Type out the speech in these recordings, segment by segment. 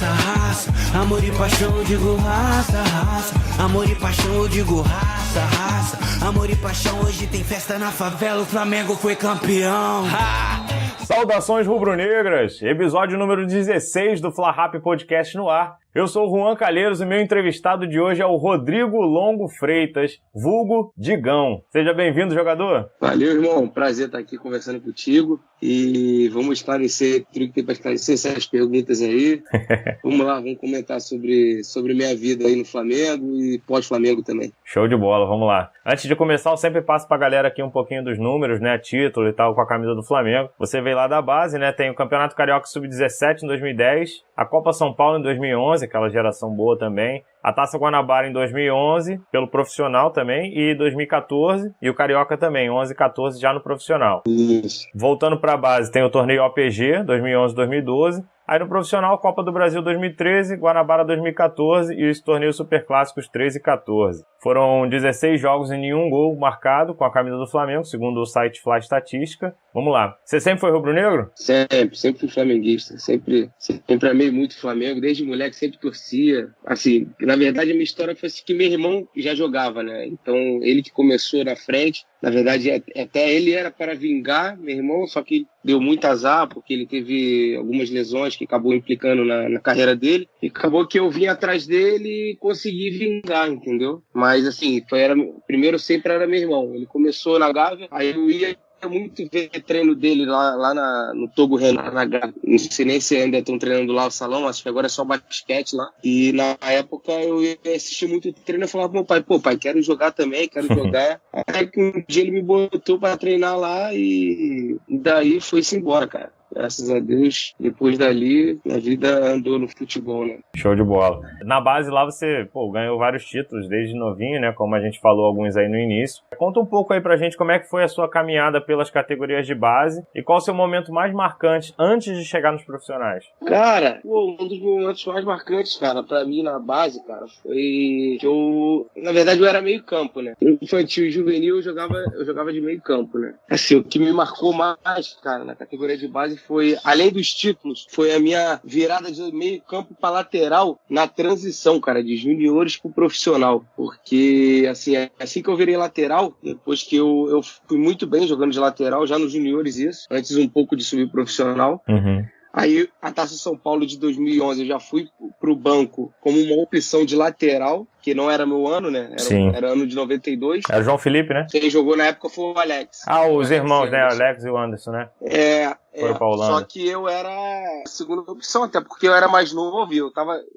raça, raça. Amor e paixão, eu digo raça, raça. Amor e paixão, eu digo raça, raça. Amor e paixão, hoje tem festa na favela, o Flamengo foi campeão. Saudações rubro-negras, episódio número 16 do Fla Rap Podcast no ar. Eu sou o Juan Calheiros e meu entrevistado de hoje é o Rodrigo Longo Freitas, vulgo Digão. Seja bem-vindo, jogador. Valeu, irmão. Prazer estar aqui conversando contigo e vamos esclarecer tudo que tem para esclarecer, essas perguntas aí. Vamos lá, vamos comentar sobre minha vida aí no Flamengo e pós-Flamengo também. Show de bola, vamos lá. Antes de começar, eu sempre passo pra galera aqui um pouquinho dos números, né, título e tal, com a camisa do Flamengo. Você veio lá da base, né, tem o Campeonato Carioca Sub-17 em 2010, a Copa São Paulo em 2011, aquela geração boa também, a Taça Guanabara em 2011, pelo profissional também, e 2014, e o Carioca também, 11 e 14 já no profissional. Isso. Voltando pra base, tem o torneio OPG, 2011 e 2012, aí no profissional, Copa do Brasil 2013, Guanabara 2014 e os torneios superclássicos 13 e 14. Foram 16 jogos e nenhum gol marcado com a camisa do Flamengo, segundo o site Fla Estatística. Vamos lá. Você sempre foi rubro-negro? Sempre fui flamenguista. Sempre amei muito o Flamengo. Desde moleque sempre torcia. Assim, na verdade a minha história foi assim que meu irmão já jogava, né? Então ele que começou na frente. Na verdade, até ele era para vingar meu irmão, só que deu muito azar, porque ele teve algumas lesões que acabou implicando na carreira dele. E acabou que eu vim atrás dele e consegui vingar, entendeu? Mas assim, primeiro sempre era meu irmão. Ele começou na Gávea, aí eu ia muito ver treino dele lá no Togo Renan, na Gávea. Não sei nem se ainda estão treinando lá o salão, acho que agora é só basquete lá. E na época eu ia assistir muito treino e falava pro meu pai, pai, quero jogar também, quero jogar. Até que um dia ele me botou pra treinar lá e daí foi-se embora, cara. Graças a Deus, depois dali, a vida andou no futebol, né? Show de bola. Na base lá você, ganhou vários títulos desde novinho, né? Como a gente falou alguns aí no início. Conta um pouco aí pra gente como é que foi a sua caminhada pelas categorias de base e qual o seu momento mais marcante antes de chegar nos profissionais. Cara, um dos momentos mais marcantes, cara, pra mim na base, cara, foi que na verdade eu era meio campo, né? Infantil e juvenil eu jogava de meio campo, né? Assim, o que me marcou mais, cara, na categoria de base foi, além dos títulos, foi a minha virada de meio campo para lateral na transição, cara, de juniores pro profissional. Porque, assim que eu virei lateral, depois que eu fui muito bem jogando de lateral, já nos juniores isso, antes um pouco de subir profissional. Uhum. Aí, a Taça São Paulo de 2011, eu já fui pro banco como uma opção de lateral, que não era meu ano, né? Era ano de 92. Era o João Felipe, né? Quem jogou na época foi o Alex. Os irmãos, né? O Alex e o Anderson, né? Só que eu era a segunda opção, até porque eu era mais novo, eu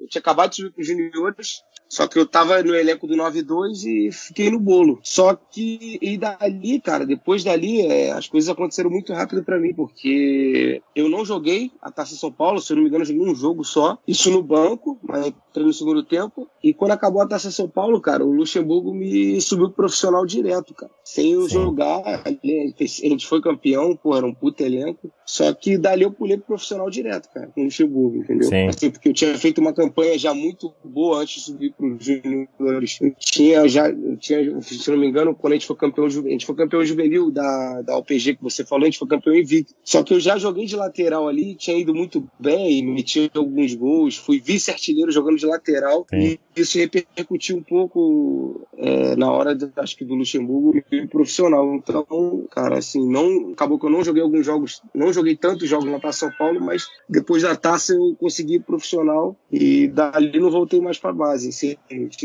tinha acabado de subir para os juniores, só que eu tava no elenco do 92 e fiquei no bolo. Só que, e dali, cara, depois dali, as coisas aconteceram muito rápido pra mim, porque eu não joguei a Taça São Paulo, se eu não me engano, eu joguei um jogo só, isso no banco, mas entrei no segundo tempo, e quando acabou a Taça São Paulo, cara, o Luxemburgo me subiu pro profissional direto, cara, sem eu jogar. A gente foi campeão, era um puta elenco, só que dali eu pulei pro profissional direto, cara, com o Luxemburgo, entendeu? Sim. Assim, porque eu tinha feito uma campanha já muito boa antes de subir pro juniores. Eu tinha, se não me engano, quando a gente foi campeão juvenil da UPG que você falou, a gente foi campeão invicto. Só que eu já joguei de lateral ali, tinha ido muito bem, meti alguns gols, fui vice-artilheiro jogando de lateral. Sim. E isso repercutiu um pouco na hora, acho que do Luxemburgo e profissional. Então, cara, assim, acabou que eu não joguei alguns jogos, não joguei tantos jogos na Taça São Paulo, mas depois da Taça eu consegui ir profissional e dali não voltei mais pra base. Assim,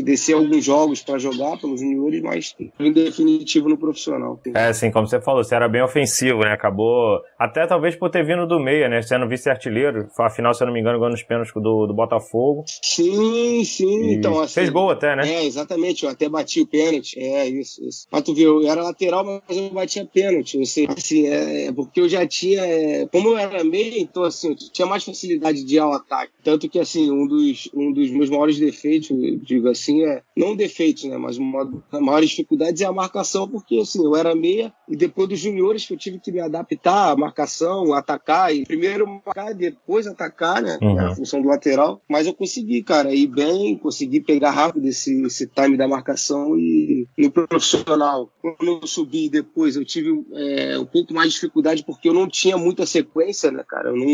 descer alguns jogos pra jogar pelos juniores, mas em definitivo no profissional. Assim, como você falou, você era bem ofensivo, né? Acabou, até talvez por ter vindo do meia, né? Sendo vice-artilheiro, afinal, se eu não me engano, ganhou nos pênaltis do Botafogo. Sim. Então, assim, fez gol até, né? Exatamente, eu até bati o pênalti. Isso. Mas tu viu, eu era lateral, mas eu batia pênalti. Assim, porque eu já tinha, como eu era meia, então assim, eu tinha mais facilidade de ir ao ataque. Tanto que, assim, um dos meus maiores defeitos, eu digo assim, não defeitos, né? Mas uma das maiores dificuldades é a marcação, porque, assim, eu era meia e depois dos juniores que eu tive que me adaptar à marcação, atacar, e primeiro marcar, depois atacar, né? Uhum. A função do lateral. Mas eu consegui, cara, ir bem, consegui pegar rápido esse time da marcação e no profissional. Quando eu subi depois, eu tive um pouco mais de dificuldade porque eu não tinha muito a sequência, né, cara? Eu não,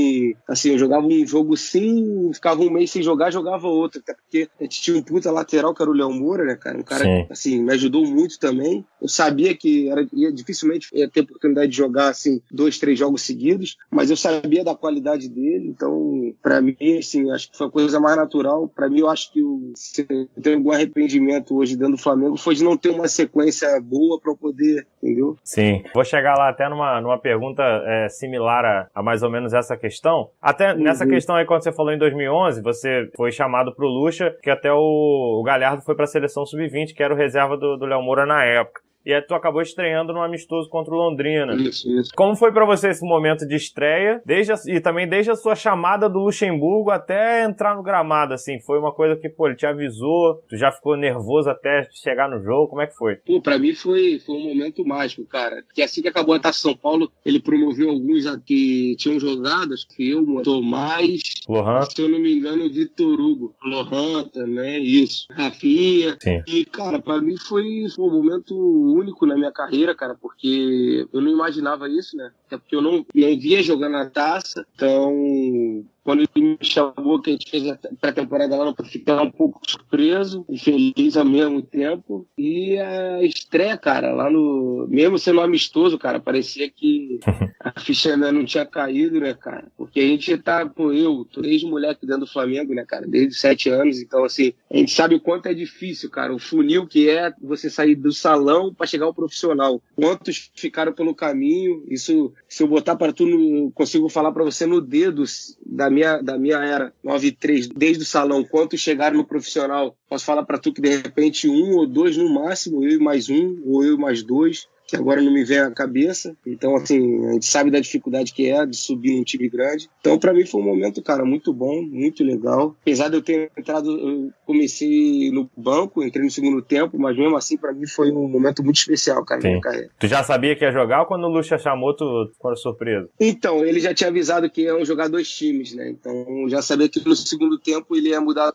assim, eu jogava um jogo sim, ficava um mês sem jogar, jogava outro, até porque a gente tinha um puta lateral que era o Léo Moura, né, cara? Um cara que, assim, me ajudou muito também. Eu sabia que dificilmente ia ter oportunidade de jogar, assim, 2, 3 jogos seguidos, mas eu sabia da qualidade dele, então, pra mim, assim, acho que foi a coisa mais natural. Pra mim, eu acho que se eu tenho algum arrependimento hoje dentro do Flamengo foi de não ter uma sequência boa pra eu poder, entendeu? Sim. Vou chegar lá até numa pergunta similar a mais ou menos essa questão. Até nessa questão aí, quando você falou em 2011, você foi chamado pro Lucha, que até o Galhardo foi pra seleção sub-20, que era o reserva do Léo Moura na época. E aí tu acabou estreando num amistoso contra o Londrina. Isso. Como foi pra você esse momento de estreia? E também desde a sua chamada do Luxemburgo até entrar no gramado, assim. Foi uma coisa que, pô, ele te avisou, tu já ficou nervoso até chegar no jogo, como é que foi? Pô, pra mim foi um momento mágico, cara. Porque assim que acabou a Taça São Paulo, ele promoveu alguns que tinham jogado, acho que eu, Tomás, Lohan. Se eu não me engano, o Vitor Hugo. Lohan também, isso. Rafinha. Sim. E, cara, pra mim foi um momento único na minha carreira, cara, porque eu não imaginava isso, né? Até porque eu não via jogar na Taça, então quando ele me chamou, que a gente fez a pré-temporada lá, eu fiquei um pouco surpreso e feliz ao mesmo tempo. E a estreia, cara, lá no... Mesmo sendo amistoso, cara, parecia que a ficha ainda não tinha caído, né, cara? Porque a gente tô desde moleque dentro do Flamengo, né, cara? Desde 7 anos, então, assim, a gente sabe o quanto é difícil, cara, o funil que é você sair do salão pra chegar ao profissional. Quantos ficaram pelo caminho, isso, se eu botar para tu, consigo falar pra você no dedo da minha era 9-3, desde o salão, quantos chegaram no profissional. Posso falar pra tu que de repente 1 ou 2 no máximo, eu e mais 1, ou eu e mais 2, que agora não me vem à cabeça. Então, assim, a gente sabe da dificuldade que é de subir um time grande. Então, pra mim foi um momento, cara, muito bom, muito legal. Apesar de eu ter entrado, eu comecei no banco, entrei no segundo tempo, mas mesmo assim, pra mim foi um momento muito especial, cara, na minha carreira. Tu já sabia que ia jogar ou quando o Lucha chamou, tu ficou surpreso? Então, ele já tinha avisado que iam jogar 2 times, né? Então, eu já sabia que no segundo tempo ele ia mudar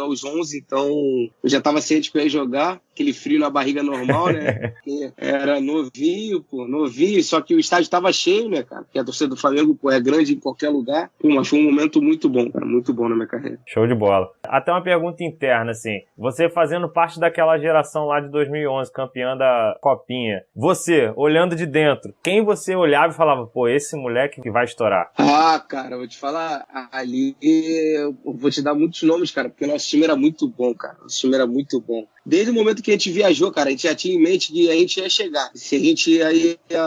os 11, então eu já tava ciente que eu ia jogar. Aquele frio na barriga normal, né? Era novinho, só que o estádio tava cheio, né, cara? Porque a torcida do Flamengo, pô, é grande em qualquer lugar. Mas foi um momento muito bom, cara, muito bom na minha carreira. Show de bola. Até uma pergunta interna, assim. Você fazendo parte daquela geração lá de 2011, campeã da Copinha. Você, olhando de dentro, quem você olhava e falava, pô, esse moleque que vai estourar? Ah, cara, eu vou te falar, ali eu vou te dar muitos nomes, cara, porque o nosso time era muito bom, cara. Nosso time era muito bom. Desde o momento que a gente viajou, cara, a gente já tinha em mente que a gente ia chegar. Se a gente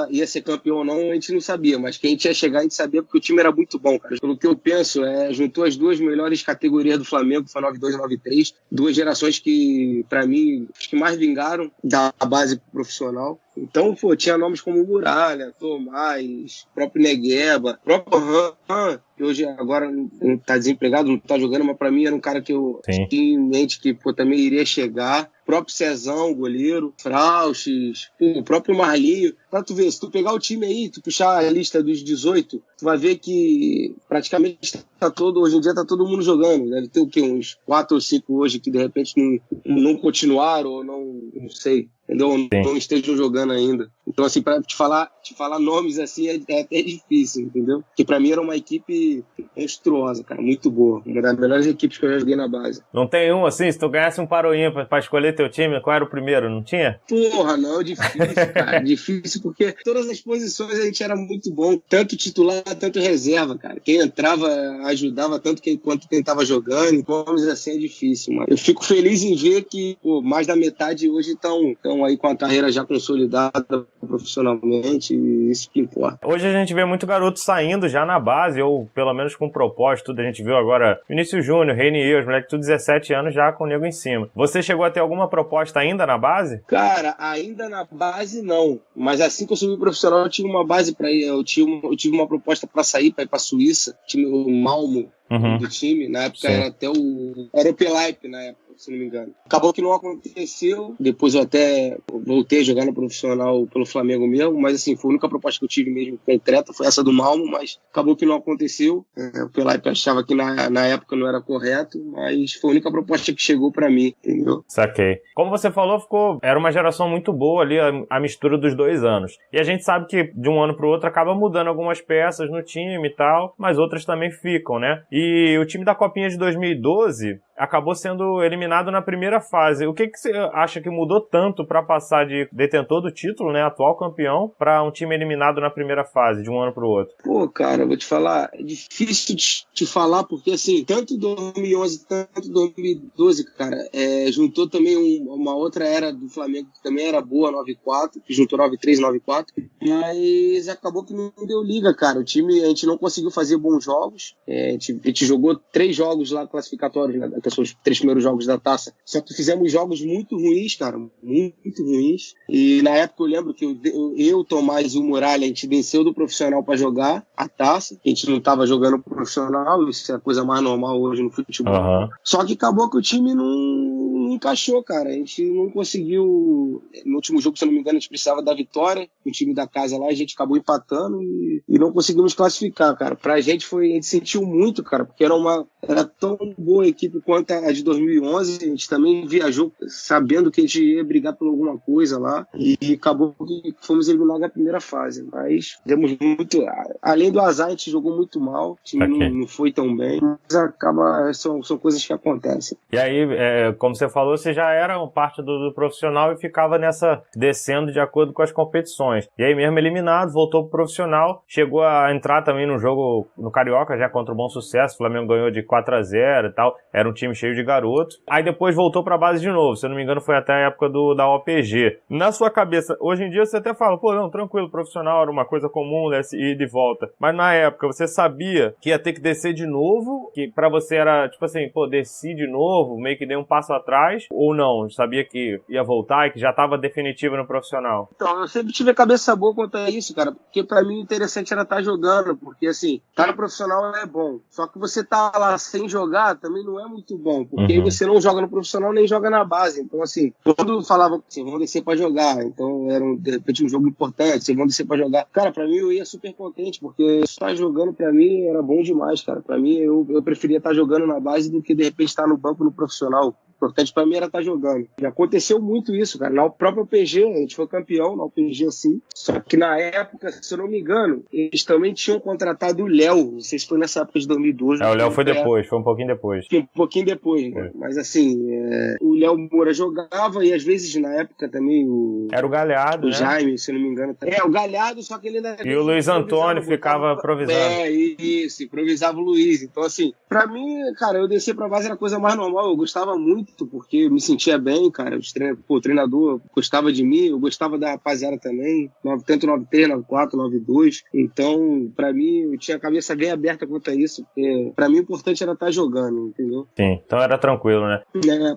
ia ser campeão ou não, a gente não sabia. Mas que a gente ia chegar, a gente sabia porque o time era muito bom, cara. Pelo que eu penso, juntou as 2 melhores categorias do Flamengo, foi 92 e 93. 2 gerações que, pra mim, os que mais vingaram da base profissional. Então, pô, tinha nomes como Muralha, Tomás, próprio Negueba, próprio Han, que hoje agora não tá desempregado, não tá jogando, mas pra mim era um cara que eu tinha em mente que, pô, também iria chegar. Próprio Cezão, goleiro, Frauches, o próprio Marlinho. Pra tu ver, se tu pegar o time aí, tu puxar a lista dos 18, tu vai ver que praticamente hoje em dia tá todo mundo jogando. Deve ter o quê? Uns 4 ou 5 hoje que de repente não continuaram ou não sei. Entendeu? Não estejam jogando ainda. Então, assim, pra te falar nomes assim é até difícil, entendeu? Porque pra mim era uma equipe monstruosa, cara, muito boa. Uma das melhores equipes que eu já joguei na base. Não tem um, assim, se tu ganhasse um Paro Ímpar pra escolher teu time, qual era o primeiro? Não tinha? Porra, não, difícil, cara. Difícil porque todas as posições a gente era muito bom. Tanto titular, tanto reserva, cara. Quem entrava ajudava tanto quanto quem tava jogando. Nomes assim é difícil, mano. Eu fico feliz em ver que, pô, mais da metade hoje estão aí com a carreira já consolidada profissionalmente, e isso que importa. Hoje a gente vê muito garoto saindo já na base, ou pelo menos com propósito. A gente viu agora Vinícius Júnior, Renier, os moleques tudo 17 anos já com o nego em cima. Você chegou a ter alguma proposta ainda na base? Cara, ainda na base não, mas assim que eu subi profissional eu tive uma base para ir, eu tive uma proposta para sair, para ir para Suíça, o Malmo do time, na época era até era o Pelaipe na época. se não me engano. Acabou que não aconteceu, depois eu até voltei a jogar no profissional pelo Flamengo mesmo, mas assim, foi a única proposta que eu tive mesmo concreta, foi essa do Malmo, mas acabou que não aconteceu. O Pelaipe achava que na época não era correto, mas foi a única proposta que chegou pra mim, entendeu? Saquei. Como você falou, era uma geração muito boa ali, a mistura dos 2 anos. E a gente sabe que de um ano pro outro acaba mudando algumas peças no time e tal, mas outras também ficam, né? E o time da Copinha de 2012 acabou sendo eliminado na primeira fase. O que você acha que mudou tanto para passar de detentor do título, né, atual campeão, para um time eliminado na primeira fase, de um ano pro outro? Pô, cara, eu vou te falar, é difícil te falar, porque assim, tanto 2011 tanto 2012, cara, juntou também uma outra era do Flamengo que também era boa, 9-4, que juntou 9-3, 9-4, mas acabou que não deu liga, cara. O time, a gente não conseguiu fazer bons jogos, a gente jogou 3 jogos lá classificatórios, né, que são os 3 primeiros jogos da taça, só que fizemos jogos muito ruins, cara, muito ruins, e na época eu lembro que eu Tomás e o Muralha, a gente desceu do profissional pra jogar a taça, a gente não tava jogando profissional, isso é a coisa mais normal hoje no futebol. Uhum. Só que acabou que o time não encaixou, cara. A gente não conseguiu. No último jogo, se eu não me engano, a gente precisava da vitória. O time da casa lá, a gente acabou empatando e não conseguimos classificar, cara. Pra gente a gente sentiu muito, cara, porque era tão boa a equipe quanto a de 2011. A gente também viajou sabendo que a gente ia brigar por alguma coisa lá e acabou que fomos eliminados na primeira fase. Mas demos muito. Além do azar, a gente jogou muito mal. O time não foi tão bem. Mas são coisas que acontecem. E aí, como você falou, você já era parte do profissional e ficava descendo de acordo com as competições. E aí mesmo eliminado, voltou pro profissional, chegou a entrar também no jogo no Carioca, já contra o Bom Sucesso, o Flamengo ganhou de 4-0 e tal, era um time cheio de garotos. Aí depois voltou pra base de novo, se eu não me engano foi até a época da OPG. Na sua cabeça, hoje em dia você até fala, pô, não, tranquilo, profissional era uma coisa comum, né, ir de volta. Mas na época, você sabia que ia ter que descer de novo, que pra você era, tipo assim, pô, desci de novo, meio que dei um passo atrás, ou não? Sabia que ia voltar e que já estava definitivo no profissional? Então, eu sempre tive a cabeça boa quanto a isso, cara, porque pra mim o interessante era estar jogando, porque assim, estar no profissional é bom, só que você tá lá sem jogar também não é muito bom, porque aí você não joga no profissional nem joga na base, então assim, todo falava assim, vamos descer pra jogar, então era de repente um jogo importante, vocês vão descer pra jogar. Cara, pra mim eu ia super contente, porque estar jogando pra mim era bom demais, cara, pra mim eu preferia estar jogando na base do que de repente estar no banco no profissional. O importante pra mim era estar jogando. Já aconteceu muito isso, cara. Na própria PG, a gente foi campeão na PG assim. Só que na época, se eu não me engano, eles também tinham contratado o Léo. Não sei se foi nessa época de 2012. O Léo foi depois, foi um pouquinho depois. Um pouquinho depois, né? Mas assim, o Léo Moura jogava e às vezes na época também era o Galhardo, o Jaime, se eu não me engano. O Galhardo, só que ele ainda... E o Luiz Antônio ficava improvisando. Isso, improvisava o Luiz. Então assim, pra mim, cara, eu descer pra base era a coisa mais normal. Eu gostava muito, porque eu me sentia bem, cara. O treinador gostava de mim, eu gostava da rapaziada também, tanto 93, 94, 92. Então, pra mim, eu tinha a cabeça bem aberta quanto a isso, porque pra mim o importante era estar jogando, entendeu? Sim, então era tranquilo, né?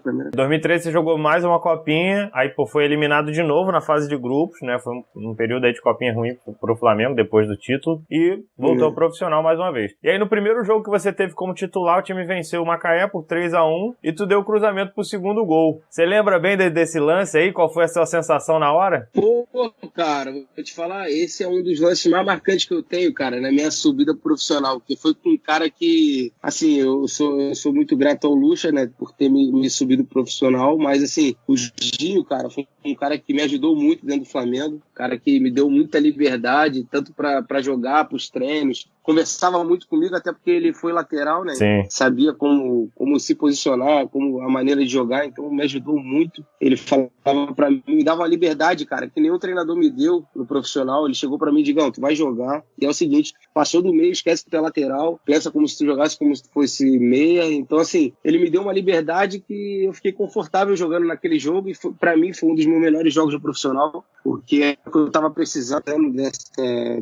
Pra mim. Em 2013 você jogou mais uma copinha, aí foi eliminado de novo na fase de grupos, né? Foi um período aí de copinha ruim pro Flamengo, depois do título, e voltou ao profissional mais uma vez. E aí no primeiro jogo que você teve como titular, o time venceu o Macaé por 3-1 e tu deu o cruzamento pro segundo gol. Você lembra bem desse lance aí? Qual foi a sua sensação na hora? Pô, cara, vou te falar, esse é um dos lances mais marcantes que eu tenho, cara, na minha subida profissional, porque foi com um cara que, assim, eu sou muito grato ao Lucha, né, por ter me subido profissional, mas, assim, o Ginho, cara, foi um cara que me ajudou muito dentro do Flamengo, um cara que me deu muita liberdade, tanto pra jogar, pros treinos, conversava muito comigo, até porque ele foi lateral, né? Sim. Sabia como se posicionar, como a maneira de jogar, então me ajudou muito. Ele falava pra mim, me dava uma liberdade, cara, que nenhum treinador me deu no profissional. Ele chegou pra mim e Digão, tu vai jogar. E é o seguinte, passou do meio, esquece que tu é lateral, pensa como se tu jogasse como se tu fosse meia. Então, assim, ele me deu uma liberdade que eu fiquei confortável jogando naquele jogo e pra mim foi um dos meus melhores jogos do profissional, porque eu tava precisando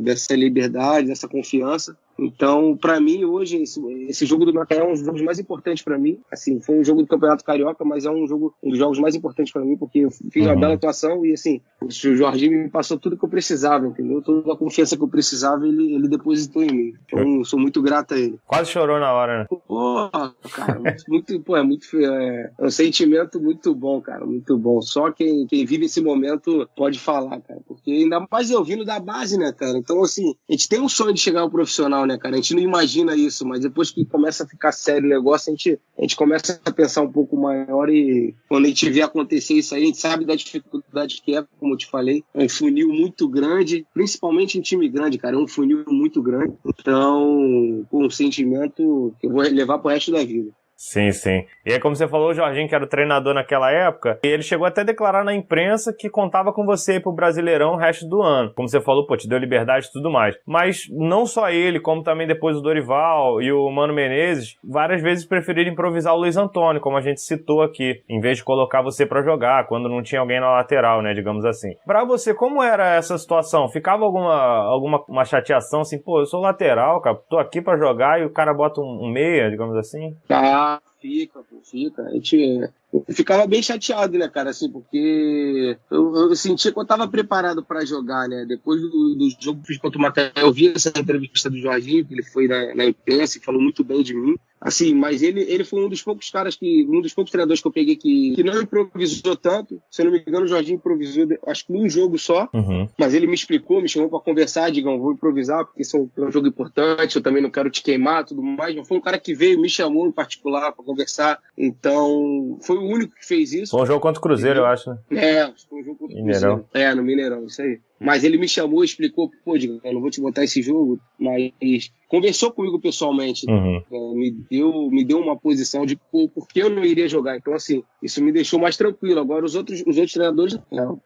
dessa liberdade, dessa confiança. Então, para mim, hoje, esse jogo do Macaé é um dos jogos mais importantes para mim. Assim, foi um jogo do Campeonato Carioca, mas é um dos jogos mais importantes para mim, porque eu fiz uma bela atuação e, assim, o Jorginho me passou tudo que eu precisava, entendeu? Toda a confiança que eu precisava, ele depositou em mim. Então, sou muito grato a ele. Quase chorou na hora, né? Pô, cara, é um sentimento muito bom, cara, muito bom. Só quem vive esse momento pode falar, cara, porque ainda mais eu vindo da base, né, cara? Então, assim, a gente tem um sonho de chegar ao profissional, né, cara? A gente não imagina isso, mas depois que começa a ficar sério o negócio, a gente começa a pensar um pouco maior e quando a gente vê acontecer isso aí, a gente sabe da dificuldade que é, como eu te falei, é um funil muito grande, principalmente em time grande, cara, é um funil muito grande. Então, um sentimento que eu vou levar pro resto da vida. Sim, sim. E aí, como você falou, o Jorginho, que era o treinador naquela época, ele chegou até a declarar na imprensa que contava com você aí pro Brasileirão o resto do ano. Como você falou, pô, te deu liberdade e tudo mais. Mas não só ele, como também depois o Dorival e o Mano Menezes, várias vezes preferiram improvisar o Luiz Antônio, como a gente citou aqui, em vez de colocar você pra jogar, quando não tinha alguém na lateral, né, digamos assim. Pra você, como era essa situação? Ficava alguma chateação, assim, pô, eu sou lateral, cara, tô aqui pra jogar e o cara bota um meia, digamos assim? Fica. Eu ficava bem chateado, né, cara, assim, porque eu sentia que eu tava preparado pra jogar, né, depois do jogo que fiz contra o Macaé, eu vi essa entrevista do Jorginho, que ele foi na imprensa e falou muito bem de mim, assim, mas ele foi um dos poucos treinadores que eu peguei que não improvisou tanto, se eu não me engano o Jorginho improvisou, acho que num jogo só, mas ele me explicou, me chamou pra conversar, Digão, vou improvisar, porque isso é um jogo importante, eu também não quero te queimar, tudo mais, mas foi um cara que veio, me chamou em particular pra conversar, então foi o único que fez isso. Foi um jogo contra o Cruzeiro, eu acho, né? Foi um jogo contra o Mineirão. Cruzeiro. No Mineirão, isso aí. Mas ele me chamou e explicou, pô, Digão, eu não vou te botar esse jogo, mas conversou comigo pessoalmente, me deu uma posição de por que eu não iria jogar. Então, assim, isso me deixou mais tranquilo. Agora, os outros treinadores,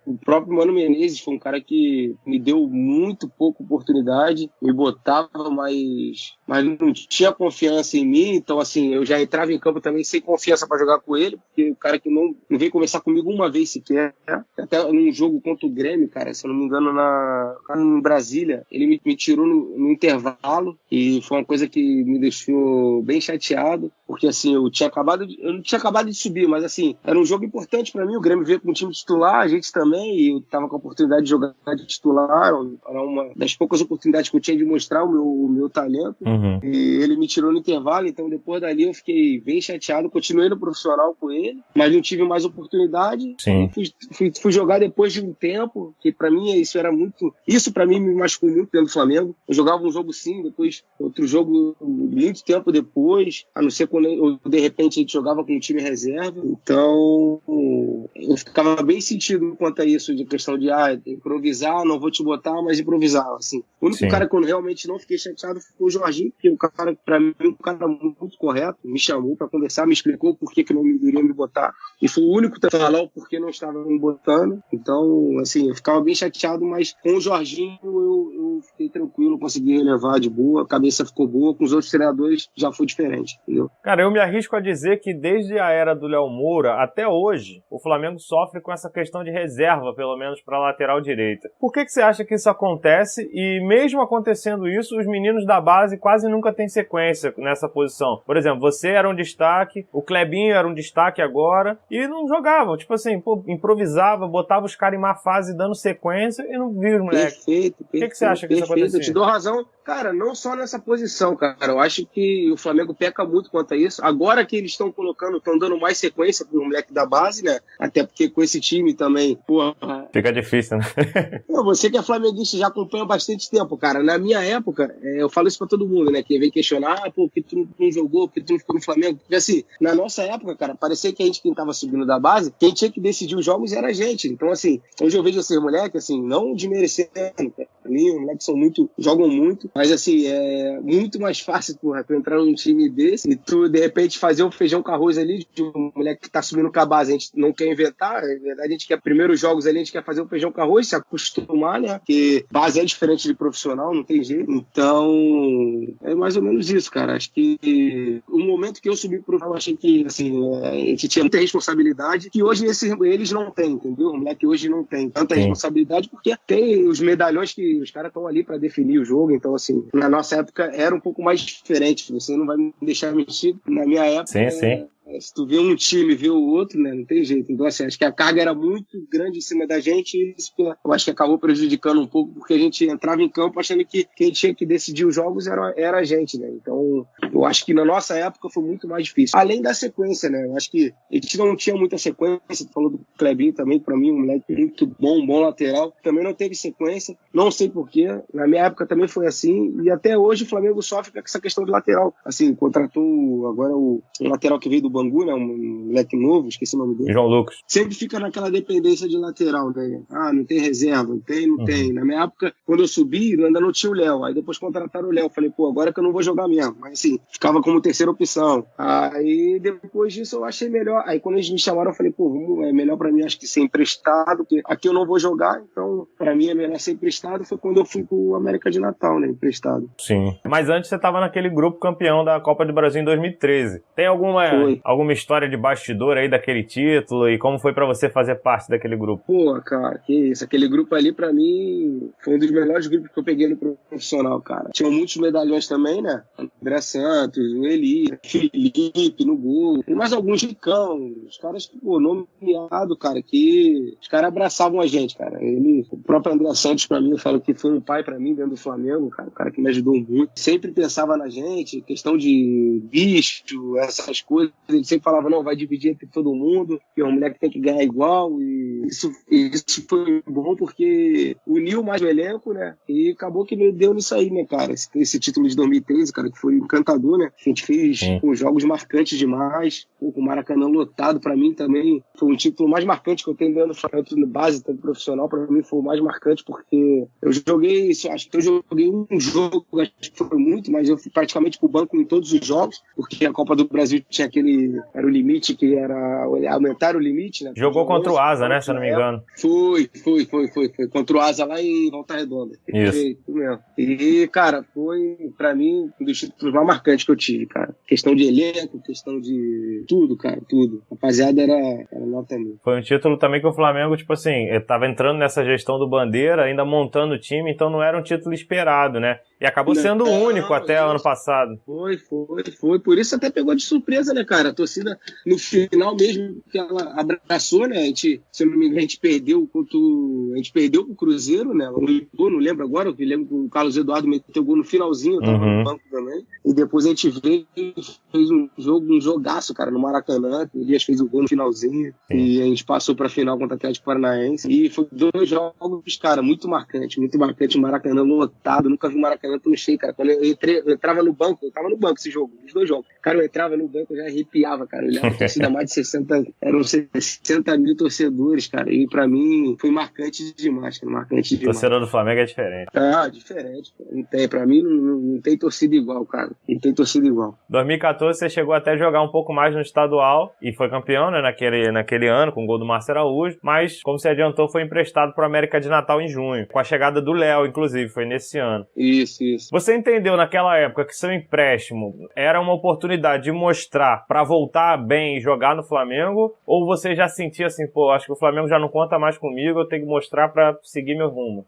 o próprio Mano Menezes foi um cara que me deu muito pouca oportunidade, me botava, mas não tinha confiança em mim. Então, assim, eu já entrava em campo também sem confiança para jogar com ele, porque o cara que não veio conversar comigo uma vez sequer. Até num jogo contra o Grêmio, cara, se eu não me engano, em Brasília, ele me tirou no intervalo e foi uma coisa que me deixou bem chateado, porque assim, eu não tinha acabado de subir, mas assim, era um jogo importante pra mim, o Grêmio veio com o time titular, a gente também, e eu tava com a oportunidade de jogar de titular, era uma das poucas oportunidades que eu tinha de mostrar o meu talento, e ele me tirou no intervalo, então depois dali eu fiquei bem chateado, continuei no profissional com ele, mas não tive mais oportunidade. Fui jogar depois de um tempo, que pra mim isso pra mim me machucou muito dentro do Flamengo. Eu jogava um jogo sim, depois outro jogo muito tempo depois, a não ser quando de repente a gente jogava com o time reserva. Então eu ficava bem sentido quanto a isso, de questão de improvisar, não vou te botar, mas improvisar, assim. O único cara que eu realmente não fiquei chateado foi o Jorginho, porque o cara, pra mim, um cara muito correto, me chamou pra conversar, me explicou por que não iria me botar, e foi o único a falar o porquê não estava me botando. Então, assim, eu ficava bem chateado, mas com o Jorginho eu fiquei tranquilo, consegui relevar de boa, a cabeça ficou boa, com os outros treinadores já foi diferente, entendeu? Cara, eu me arrisco a dizer que desde a era do Léo Moura até hoje, o Flamengo sofre com essa questão de reserva, pelo menos para a lateral direita. Por que você acha que isso acontece? E mesmo acontecendo isso, os meninos da base quase nunca têm sequência nessa posição. Por exemplo, você era um destaque, o Clebinho era um destaque agora, e não jogavam. Tipo assim, improvisava, botava os caras em má fase dando sequência e não viu os moleques. Perfeito. Por que você acha que isso acontece? Eu te dou razão. Cara, não só nessa posição, cara. Eu acho que o Flamengo peca muito quanto a isso. Agora que eles estão dando mais sequência pro moleque da base, né? Até porque com esse time também, porra... Fica difícil, né? Você que é flamenguista já acompanha há bastante tempo, cara. Na minha época, eu falo isso pra todo mundo, né? Que vem questionar, por que tu não jogou, por que tu não ficou no Flamengo? Porque assim, na nossa época, cara, parecia que quem tava subindo da base, quem tinha que decidir os jogos era a gente. Então, assim, hoje eu vejo esses moleques, assim, não desmerecendo, cara. Ali, os moleques jogam muito, mas assim, é muito mais fácil, porra, tu entrar num time desse e tu de repente, fazer um feijão com arroz ali, de um moleque que tá subindo com a base, a gente não quer inventar, na verdade, a gente quer, primeiros jogos ali, a gente quer fazer um feijão com arroz, se acostumar, né? Porque base é diferente de profissional, não tem jeito. Então, é mais ou menos isso, cara. Acho que o momento que eu subi pro profissional, achei que, assim, a gente tinha muita responsabilidade, que hoje eles não têm, entendeu? O moleque hoje não tem tanta responsabilidade, porque tem os medalhões que os caras estão ali para definir o jogo. Então, assim, na nossa época era um pouco mais diferente. Você não vai me deixar mentir. Na minha época, sim. Se tu vê um time e vê o outro, né, não tem jeito. Então, assim, acho que a carga era muito grande em cima da gente e isso eu acho que acabou prejudicando um pouco, porque a gente entrava em campo achando que quem tinha que decidir os jogos era a gente, né? Então, eu acho que na nossa época foi muito mais difícil. Além da sequência, né? Eu acho que a gente não tinha muita sequência. Tu falou do Clebinho também, pra mim, um moleque muito bom, um bom lateral. Também não teve sequência. Não sei porquê. Na minha época também foi assim. E até hoje o Flamengo sofre com essa questão de lateral. Assim, contratou agora o lateral que veio do Bangu, né? Um moleque novo, esqueci o nome dele. João Lucas. Sempre fica naquela dependência de lateral, né? Ah, não tem reserva, não tem. Na minha época, quando eu subi, ainda não tinha o Léo. Aí depois contrataram o Léo. Falei, pô, agora que eu não vou jogar mesmo. Mas assim, ficava como terceira opção. Aí depois disso eu achei melhor. Aí quando eles me chamaram, eu falei, pô, é melhor pra mim, acho que ser emprestado, porque aqui eu não vou jogar, então pra mim é melhor ser emprestado. Foi quando eu fui pro América de Natal, né? Emprestado. Sim. Mas antes você tava naquele grupo campeão da Copa do Brasil em 2013. Tem alguma história de bastidor aí daquele título e como foi pra você fazer parte daquele grupo? Pô, cara, que isso. Aquele grupo ali, pra mim, foi um dos melhores grupos que eu peguei no profissional, cara. Tinham muitos medalhões também, né? André Santos, o Eli, Felipe no gol. Tem mais alguns Ricão. Os caras, pô, nomeado, cara, que os caras abraçavam a gente, cara. O próprio André Santos, pra mim, eu falo que foi um pai pra mim dentro do Flamengo, cara. O cara que me ajudou muito. Sempre pensava na gente, questão de bicho, essas coisas. Ele sempre falava, não, vai dividir entre todo mundo, que o moleque tem que ganhar igual. E isso foi bom porque uniu mais o elenco, né? E acabou que me deu nisso aí, né, cara? Esse título de 2013, cara, que foi encantador, né? A gente fez jogos marcantes demais. Com o Maracanã lotado, pra mim também foi um título mais marcante que eu tenho dentro do base, tanto profissional, pra mim foi o mais marcante, porque eu joguei, acho que eu joguei um jogo, acho que foi muito, mas eu fui praticamente pro banco em todos os jogos, porque a Copa do Brasil tinha era o limite, que era aumentar o limite, né? Jogou contra o Asa, né, se eu não me engano. Foi. Contra o Asa lá em Volta Redonda. Isso mesmo. E, cara, foi, pra mim, um dos títulos mais marcantes que eu tive, cara. Questão de elenco, questão de tudo, cara, tudo. A rapaziada era nota mil. Foi um título também que o Flamengo, tipo assim, tava entrando nessa gestão do Bandeira, ainda montando o time, então não era um título esperado, né? E acabou sendo o único até o ano passado. Foi. Por isso até pegou de surpresa, né, cara? A torcida, no final mesmo, que ela abraçou, né? A gente, se eu não me engano, a gente perdeu pro Cruzeiro, né? Não lembro agora, eu lembro que o Carlos Eduardo meteu gol no finalzinho, eu tava no banco também. E depois a gente veio e fez um jogaço, cara, no Maracanã. O Elias fez o gol no finalzinho. E a gente passou pra final contra o Atlético Paranaense. E foi 2 jogos, cara, muito marcante. O Maracanã lotado. Nunca vi o Maracanã tão cheio, cara. Quando eu entrava no banco, eu tava no banco esse jogo, os 2 jogos. Cara, eu entrava no banco, eu já arrepiava, cara. Eu olhava a torcida mais de 60, eram 60 mil torcedores, cara. E pra mim foi marcante demais, cara. Marcante demais. Torcedor do Flamengo é diferente. Diferente. Não tem, pra mim não tem torcida igual, cara. Não tem torcida igual. 2014 você chegou até a jogar um pouco mais no estadual e foi campeão, né, naquele ano, com o gol do Márcio Araújo, mas, como você adiantou, foi emprestado pro América de Natal em junho, com a chegada do Léo, inclusive, foi nesse ano. Isso. Você entendeu naquela época que seu empréstimo era uma oportunidade de mostrar pra voltar bem e jogar no Flamengo, ou você já sentia assim, pô, acho que o Flamengo já não conta mais comigo, eu tenho que mostrar pra seguir meu rumo?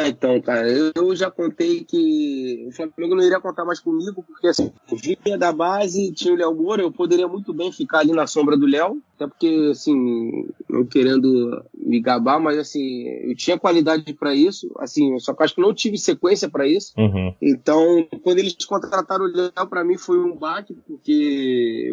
Então, cara, eu já contei que o Flamengo não iria contar mais comigo, porque assim, eu vinha da base, tinha o Léo Moura, eu poderia muito bem ficar ali na sombra do Léo, até porque, assim, não querendo me gabar, mas assim, eu tinha qualidade pra isso, assim, só que acho que não tive sequência pra isso. Então, quando eles contrataram o Léo, pra mim foi um baque, porque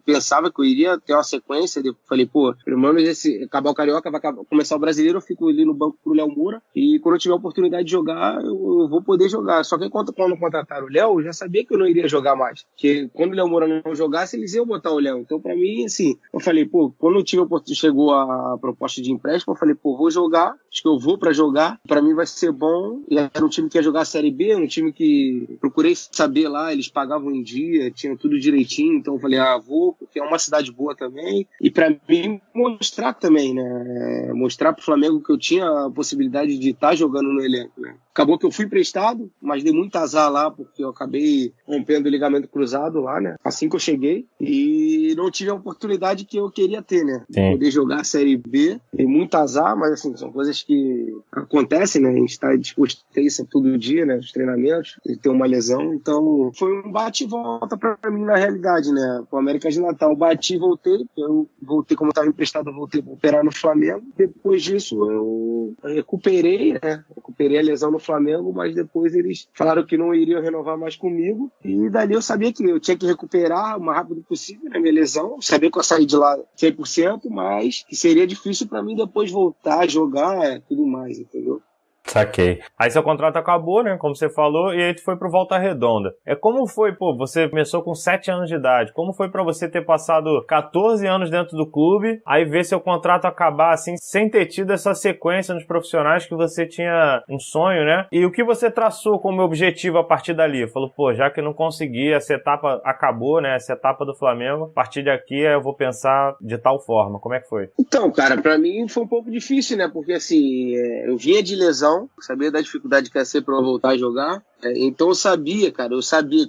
eu pensava que eu iria ter uma sequência. Eu falei, pô, pelo menos acabar o Carioca, vai começar o Brasileiro, eu fico ali no banco pro Léo Moura. E quando eu tiver a oportunidade de jogar, eu vou poder jogar. Só que quando contrataram o Léo, eu já sabia que eu não iria jogar mais. Porque quando o Léo Moura não jogasse, eles iam botar o Léo. Então, pra mim, assim, eu falei, pô, quando eu tive a oportunidade, chegou a proposta de empréstimo, eu falei, pô, vou jogar, acho que eu vou pra jogar, pra mim vai ser bom. E era um time que ia jogar a Série B, um time que procurei saber lá, eles pagavam em dia, tinham tudo direitinho, então eu falei, vou, porque é uma cidade boa também. E pra mim, mostrar também, né? Mostrar pro Flamengo que eu tinha a possibilidade de estar jogando no elenco, né? Acabou que eu fui emprestado, mas dei muito azar lá, porque eu acabei rompendo o ligamento cruzado lá, né? Assim que eu cheguei. E não tive a oportunidade que eu queria ter, né? Sim. Poder jogar a Série B. Dei muito azar, mas assim, são coisas que acontecem, né? A gente está disposto a isso todo dia, né? Os treinamentos, e ter uma lesão. Então, foi um bate e volta pra mim, na realidade, né? Com o América de Natal, bati e voltei. Eu voltei, como eu estava emprestado, eu voltei para operar no Flamengo. Depois disso, eu recuperei, né? Recuperei a lesão no Flamengo, mas depois eles falaram que não iriam renovar mais comigo. E dali eu sabia que eu tinha que recuperar o mais rápido possível, né, minha lesão. Eu sabia que eu saí de lá 100%, mas que seria difícil para mim depois voltar a jogar, tudo mais, entendeu? Saquei. Aí seu contrato acabou, né, como você falou, e aí tu foi pro Volta Redonda. Como foi, pô, você começou com 7 anos de idade, como foi pra você ter passado 14 anos dentro do clube, aí ver seu contrato acabar assim, sem ter tido essa sequência nos profissionais que você tinha um sonho, né? E o que você traçou como objetivo a partir dali? Falou, pô, já que não consegui, essa etapa acabou, né, essa etapa do Flamengo, a partir daqui eu vou pensar de tal forma. Como é que foi? Então, cara, pra mim foi um pouco difícil, né, porque assim, eu vinha de lesão, sabia da dificuldade que ia ser para eu voltar a jogar. Então eu sabia que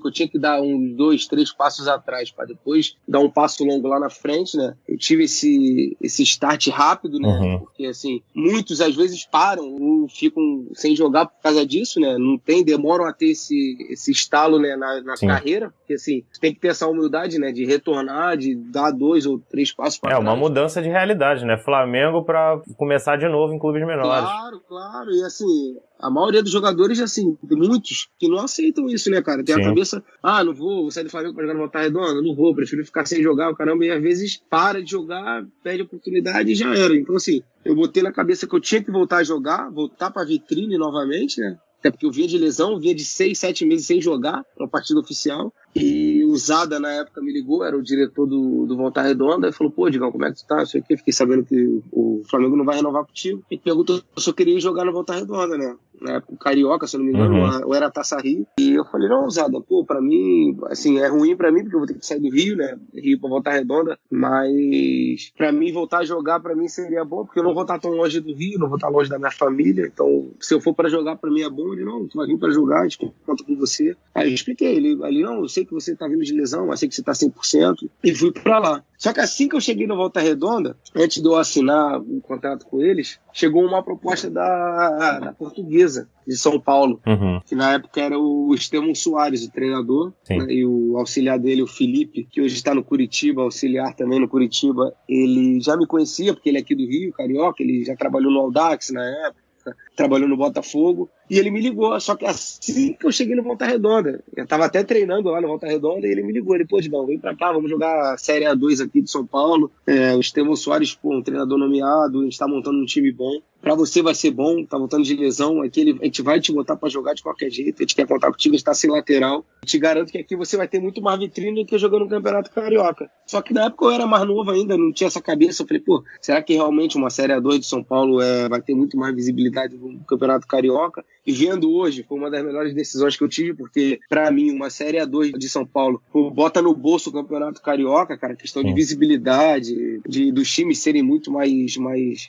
eu tinha que dar 1, 2, 3 passos atrás para depois dar um passo longo lá na frente, né? Eu tive esse start rápido, né? Porque assim, muitos às vezes param ou ficam sem jogar por causa disso, né? Demoram a ter esse estalo, né, na carreira, porque assim, tem que ter essa humildade, né, de retornar, de dar 2 ou 3 passos para trás. Uma mudança de realidade, né? Flamengo para começar de novo em clubes menores. Claro, e assim, a maioria dos jogadores, assim, muitos que não aceitam isso, né, cara? Tem a cabeça, não vou sair do Flamengo pra jogar no Volta Redonda, não vou, prefiro ficar sem jogar, o caramba, e às vezes para de jogar, perde a oportunidade e já era. Então, assim, eu botei na cabeça que eu tinha que voltar a jogar, voltar pra vitrine novamente, né? Até porque eu vinha de lesão, vinha de 6, 7 meses sem jogar uma partida oficial. E o Zada, na época, me ligou, era o diretor do Volta Redonda, e falou, pô, Digão, como é que tu tá? Isso aqui, fiquei sabendo que o Flamengo não vai renovar contigo. E perguntou se eu só queria ir jogar no Volta Redonda, né? Na época, o Carioca, se eu não me engano, ou era Taça Rio. E eu falei, não, Zada, pô, pra mim, assim, é ruim pra mim, porque eu vou ter que sair do Rio, né? Rio pra Volta Redonda, mas pra mim, voltar a jogar, pra mim seria bom, porque eu não vou estar tão longe do Rio, não vou estar longe da minha família, então, se eu for pra jogar, pra mim é bom. Ele, não, tu vai vir pra jogar, a gente conta com você. Aí eu expliquei, ele, não, eu sei que você tá vindo de lesão, mas sei que você tá 100%, e fui pra lá. Só que assim que eu cheguei no Volta Redonda, antes de eu assinar um contrato com eles, chegou uma proposta da Portuguesa, de São Paulo, que na época era o Estevão Soares, o treinador, né, e o auxiliar dele, o Felipe, que hoje está no Curitiba, auxiliar também no Curitiba. Ele já me conhecia, porque ele é aqui do Rio, carioca, ele já trabalhou no Audax na época, trabalhou no Botafogo, e ele me ligou, só que assim que eu cheguei no Volta Redonda, eu tava até treinando lá no Volta Redonda, e ele me ligou, ele, pô, Digão, vem pra cá, vamos jogar a Série A2 aqui de São Paulo, o Estevão Soares, pô, um treinador nomeado, a gente tá montando um time bom, pra você vai ser bom, tá voltando de lesão, aqui a gente vai te botar pra jogar de qualquer jeito, a gente quer contar contigo, a gente tá sem lateral, te garanto que aqui você vai ter muito mais vitrine do que jogando no Campeonato Carioca. Só que na época eu era mais novo ainda, não tinha essa cabeça, eu falei, pô, será que realmente uma Série A2 de São Paulo vai ter muito mais visibilidade no Campeonato Carioca? E vendo hoje, foi uma das melhores decisões que eu tive, porque pra mim, uma Série A2 de São Paulo, bota no bolso o Campeonato Carioca, cara, questão de visibilidade, dos times serem muito mais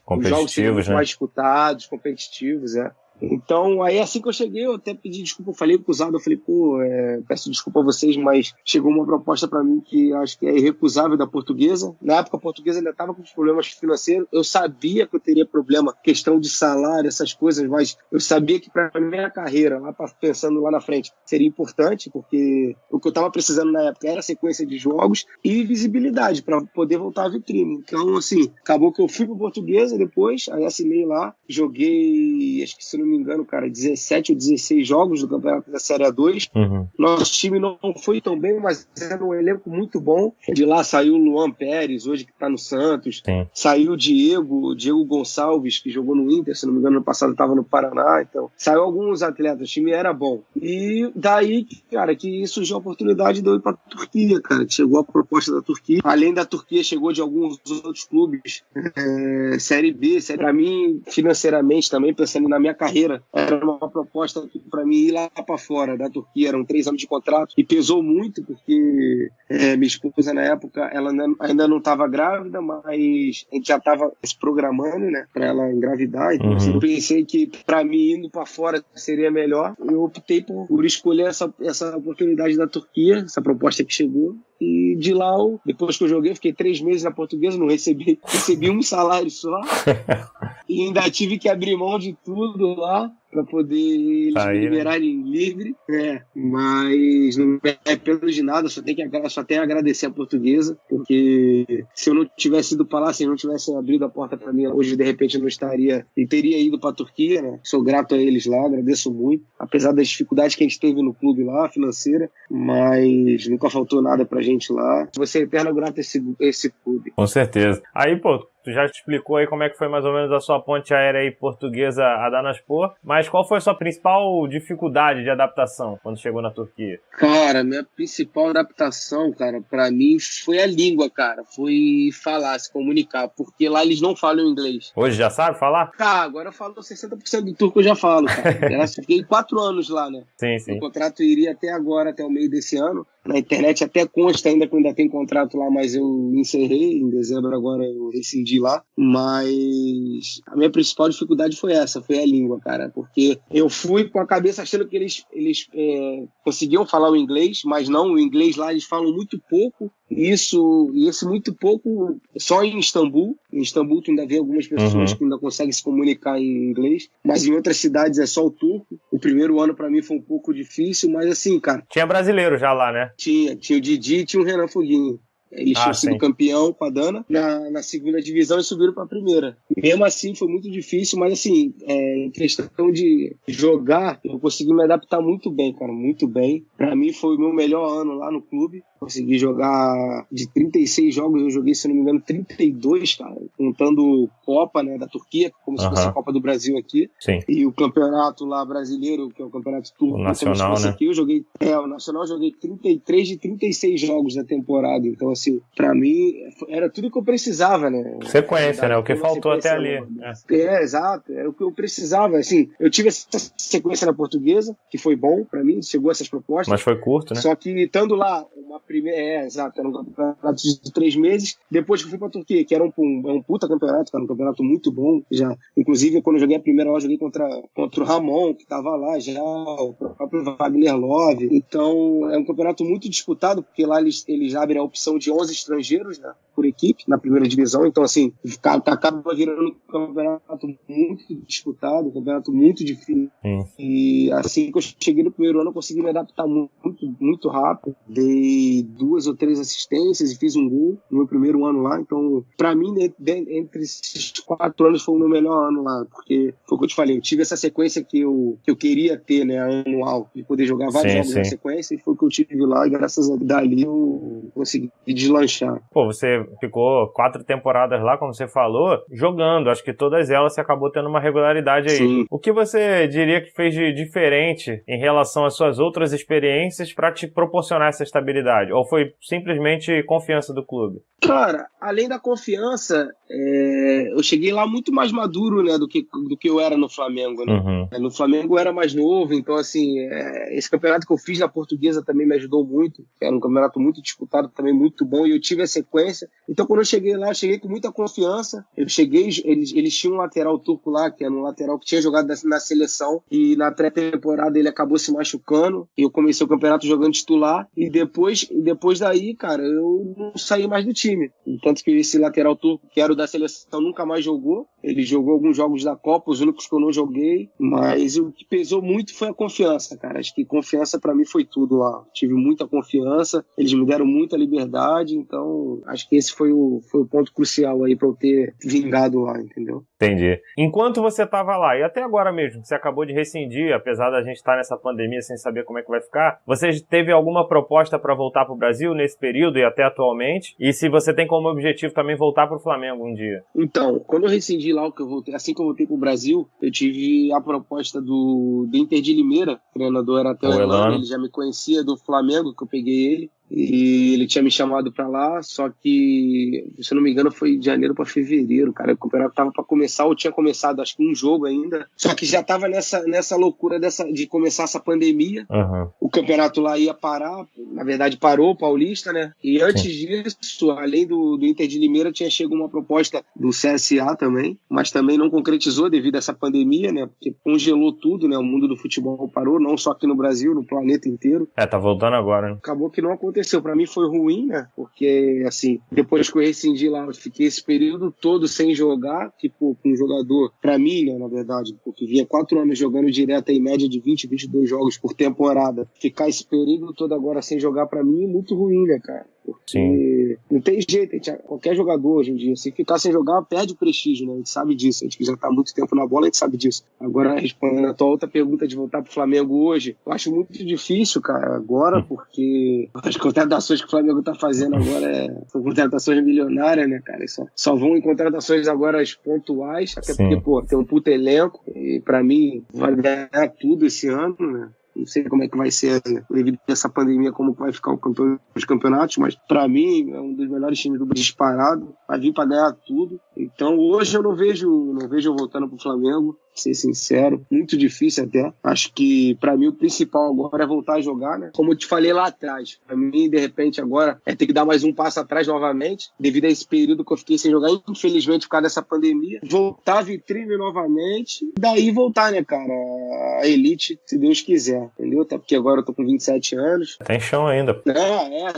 competitivos, jogos serem muito né? mais disputados, competitivos, Então, aí assim que eu cheguei, eu até pedi desculpa, eu falei com o Zado, eu falei, pô, peço desculpa a vocês, mas chegou uma proposta pra mim que acho que é irrecusável da Portuguesa. Na época a Portuguesa ainda estava com problemas financeiros, eu sabia que eu teria problema, questão de salário, essas coisas, mas eu sabia que pra minha carreira, pensando lá na frente, seria importante, porque o que eu estava precisando na época era sequência de jogos e visibilidade para poder voltar à vitrine. Então, assim, acabou que eu fui pro Portuguesa depois, aí assinei lá, joguei, acho que se não me me engano, cara, 17 ou 16 jogos do Campeonato da Série A2. Nosso time não foi tão bem, mas era um elenco muito bom. De lá saiu o Luan Pérez, hoje que tá no Santos. Sim. Saiu o Diego Gonçalves, que jogou no Inter, se não me engano, no passado estava no Paraná. Então, saiu alguns atletas, o time era bom. E daí, cara, que surgiu a oportunidade de eu ir pra Turquia, cara. Chegou a proposta da Turquia. Além da Turquia, chegou de alguns outros clubes. Série B, pra mim, financeiramente também, pensando na minha carreira, era uma proposta pra mim ir lá pra fora da Turquia. Eram 3 anos de contrato e pesou muito, porque minha esposa, na época, ela ainda não estava grávida, mas a gente já estava se programando, né, pra ela engravidar. Então, assim, eu pensei que pra mim indo pra fora seria melhor. Eu optei por escolher essa oportunidade da Turquia, essa proposta que chegou. E de lá, depois que eu joguei, eu fiquei 3 meses na Portuguesa, não recebi um salário só. E ainda tive que abrir mão de tudo lá para poder eles me liberarem livre. Mas não é pelo de nada, só tenho a agradecer a Portuguesa, porque se eu não tivesse ido para lá, se eles não tivessem abrido a porta para mim, hoje de repente eu não estaria e teria ido para a Turquia, né? Sou grato a eles lá, agradeço muito, apesar das dificuldades que a gente teve no clube lá, financeira, mas nunca faltou nada pra gente lá. Vou ser eterno grato a esse clube. Com certeza. Aí, pô, tu já te explicou aí como é que foi mais ou menos a sua ponte aérea aí portuguesa a Adanaspor, mas qual foi a sua principal dificuldade de adaptação quando chegou na Turquia? Cara, minha principal adaptação, cara, pra mim foi a língua, cara. Foi falar, se comunicar, porque lá eles não falam inglês. Hoje já sabe falar? Tá, agora eu falo 60% do turco, eu já falo, cara. Eu fiquei 4 anos lá, né? Sim. O contrato iria até agora, até o meio desse ano. Na internet até consta ainda que ainda tem contrato lá, mas eu encerrei. Em dezembro agora eu rescindi lá. Mas a minha principal dificuldade foi essa, foi a língua, cara. Porque eu fui com a cabeça achando que eles conseguiam falar o inglês, mas não, o inglês lá eles falam muito pouco. E esse muito pouco só em Istambul. Em Istambul tu ainda vê algumas pessoas que ainda conseguem se comunicar em inglês, mas em outras cidades é só o turco. O primeiro ano pra mim foi um pouco difícil, mas assim, cara... Tinha brasileiro já lá, né? Tinha o Didi e tinha o Renan Foguinho. Eles tinham sido campeão com a Dana na segunda divisão e subiram para a primeira. Mesmo assim, foi muito difícil, mas assim, em questão de jogar, eu consegui me adaptar muito bem, cara, muito bem. Para mim foi o meu melhor ano lá no clube. Consegui jogar de 36 jogos, eu joguei, se não me engano, 32, cara, contando Copa, né, da Turquia, como se fosse a Copa do Brasil aqui. Sim. E o campeonato lá brasileiro, que é o campeonato turco, o nacional, né? Aqui, eu joguei, o nacional eu joguei 33 de 36 jogos na temporada, então assim, pra mim, era tudo que eu precisava, né? Sequência, né? O que faltou até ali. Exato. Era o que eu precisava. Assim, eu tive essa sequência na Portuguesa, que foi bom pra mim, chegou essas propostas. Mas foi curto, né? Só que, estando lá, exato, era um campeonato de 3 meses. Depois que eu fui pra Turquia, que era um puta campeonato, era um campeonato muito bom. Já, inclusive, quando eu joguei a primeira hora, eu joguei contra o Ramon, que tava lá já, o próprio Wagner Love. Então, é um campeonato muito disputado, porque lá eles abrem a opção de 11 estrangeiros, né, por equipe, na primeira divisão. Então, assim, acaba virando um campeonato muito disputado, um campeonato muito difícil. E assim que eu cheguei no primeiro ano, eu consegui me adaptar muito, muito rápido. Dei 2 ou 3 assistências e fiz um gol no meu primeiro ano lá. Então, pra mim, entre esses 4 anos, foi o meu melhor ano lá, porque foi o que eu te falei, eu tive essa sequência que eu queria ter, né, anual, de poder jogar vários jogos na sequência, e foi o que eu tive lá, e graças a dali eu consegui deslanchar. Pô, você ficou 4 temporadas lá, como você falou, jogando. Acho que todas elas você acabou tendo uma regularidade aí. Sim. O que você diria que fez de diferente em relação às suas outras experiências para te proporcionar essa estabilidade? Ou foi simplesmente confiança do clube? Cara, além da confiança, eu cheguei lá muito mais maduro, né, do que eu era no Flamengo, né? No Flamengo eu era mais novo, então assim, esse campeonato que eu fiz na Portuguesa também me ajudou muito. Era um campeonato muito disputado, também muito bom, e eu tive a sequência. Então quando eu cheguei lá, eu cheguei com muita confiança. Eles tinham um lateral turco lá, que era um lateral que tinha jogado na seleção, e na pré-temporada ele acabou se machucando, e eu comecei o campeonato jogando titular, e depois daí, cara, eu não saí mais do time. Tanto que esse lateral turco, que era o da seleção, nunca mais jogou. Ele jogou alguns jogos da Copa, os únicos que eu não joguei, mas o que pesou muito foi a confiança, cara. Acho que confiança pra mim foi tudo lá. Tive muita confiança, eles me deram muita liberdade, então acho que esse foi o ponto crucial aí pra eu ter vingado lá, entendeu? Entendi. Enquanto você estava lá, e até agora mesmo, que você acabou de rescindir, apesar da gente estar nessa pandemia sem saber como é que vai ficar, você teve alguma proposta para voltar para o Brasil nesse período e até atualmente? E se você tem como objetivo também voltar para o Flamengo um dia? Então, quando eu rescindi lá, assim que eu voltei para o Brasil, eu tive a proposta do Inter de Limeira, o treinador era até o Elano, ele já me conhecia do Flamengo, que eu peguei ele. E ele tinha me chamado pra lá, só que, se eu não me engano, foi de janeiro pra fevereiro, cara. O campeonato tava pra começar, ou tinha começado, acho que um jogo ainda. Só que já tava nessa loucura de começar essa pandemia. Uhum. O campeonato lá ia parar, na verdade parou o Paulista, né? E antes disso, além do Inter de Limeira, tinha chegado uma proposta do CSA também, mas também não concretizou devido a essa pandemia, né? Porque congelou tudo, né? O mundo do futebol parou, não só aqui no Brasil, no planeta inteiro. Tá voltando agora, né? Acabou que não aconteceu. Pra mim foi ruim, né? Porque, assim, depois que eu rescindi lá, eu fiquei esse período todo sem jogar, tipo, com um jogador, pra mim, né, na verdade, porque vinha 4 anos jogando direto em média de 20, 22 jogos por temporada. Ficar esse período todo agora sem jogar, pra mim, é muito ruim, né, cara? Porque não tem jeito, qualquer jogador hoje em dia, se ficar sem jogar, perde o prestígio, né? A gente sabe disso, a gente que já tá há muito tempo na bola, a gente sabe disso. Agora, respondendo a tua outra pergunta de voltar pro Flamengo hoje, eu acho muito difícil, cara, agora, porque as contratações que o Flamengo tá fazendo agora são contratações milionárias, né, cara? Só vão em contratações agora pontuais, até porque, pô, tem um puta elenco, e pra mim vai ganhar tudo esse ano, né? Não sei como é que vai ser, né, devido a essa pandemia, como vai ficar os campeonatos, mas pra mim é um dos melhores times do Brasil disparado, vai vir pra ganhar tudo. Então hoje eu não vejo eu voltando pro Flamengo, ser sincero, muito difícil até. Acho que pra mim o principal agora é voltar a jogar, né? Como eu te falei lá atrás, pra mim de repente agora é ter que dar mais um passo atrás novamente, devido a esse período que eu fiquei sem jogar, infelizmente por causa dessa pandemia, voltar a vitrine novamente, daí voltar, né, cara, a elite, se Deus quiser, entendeu? Até porque agora eu tô com 27 anos. Tem chão ainda.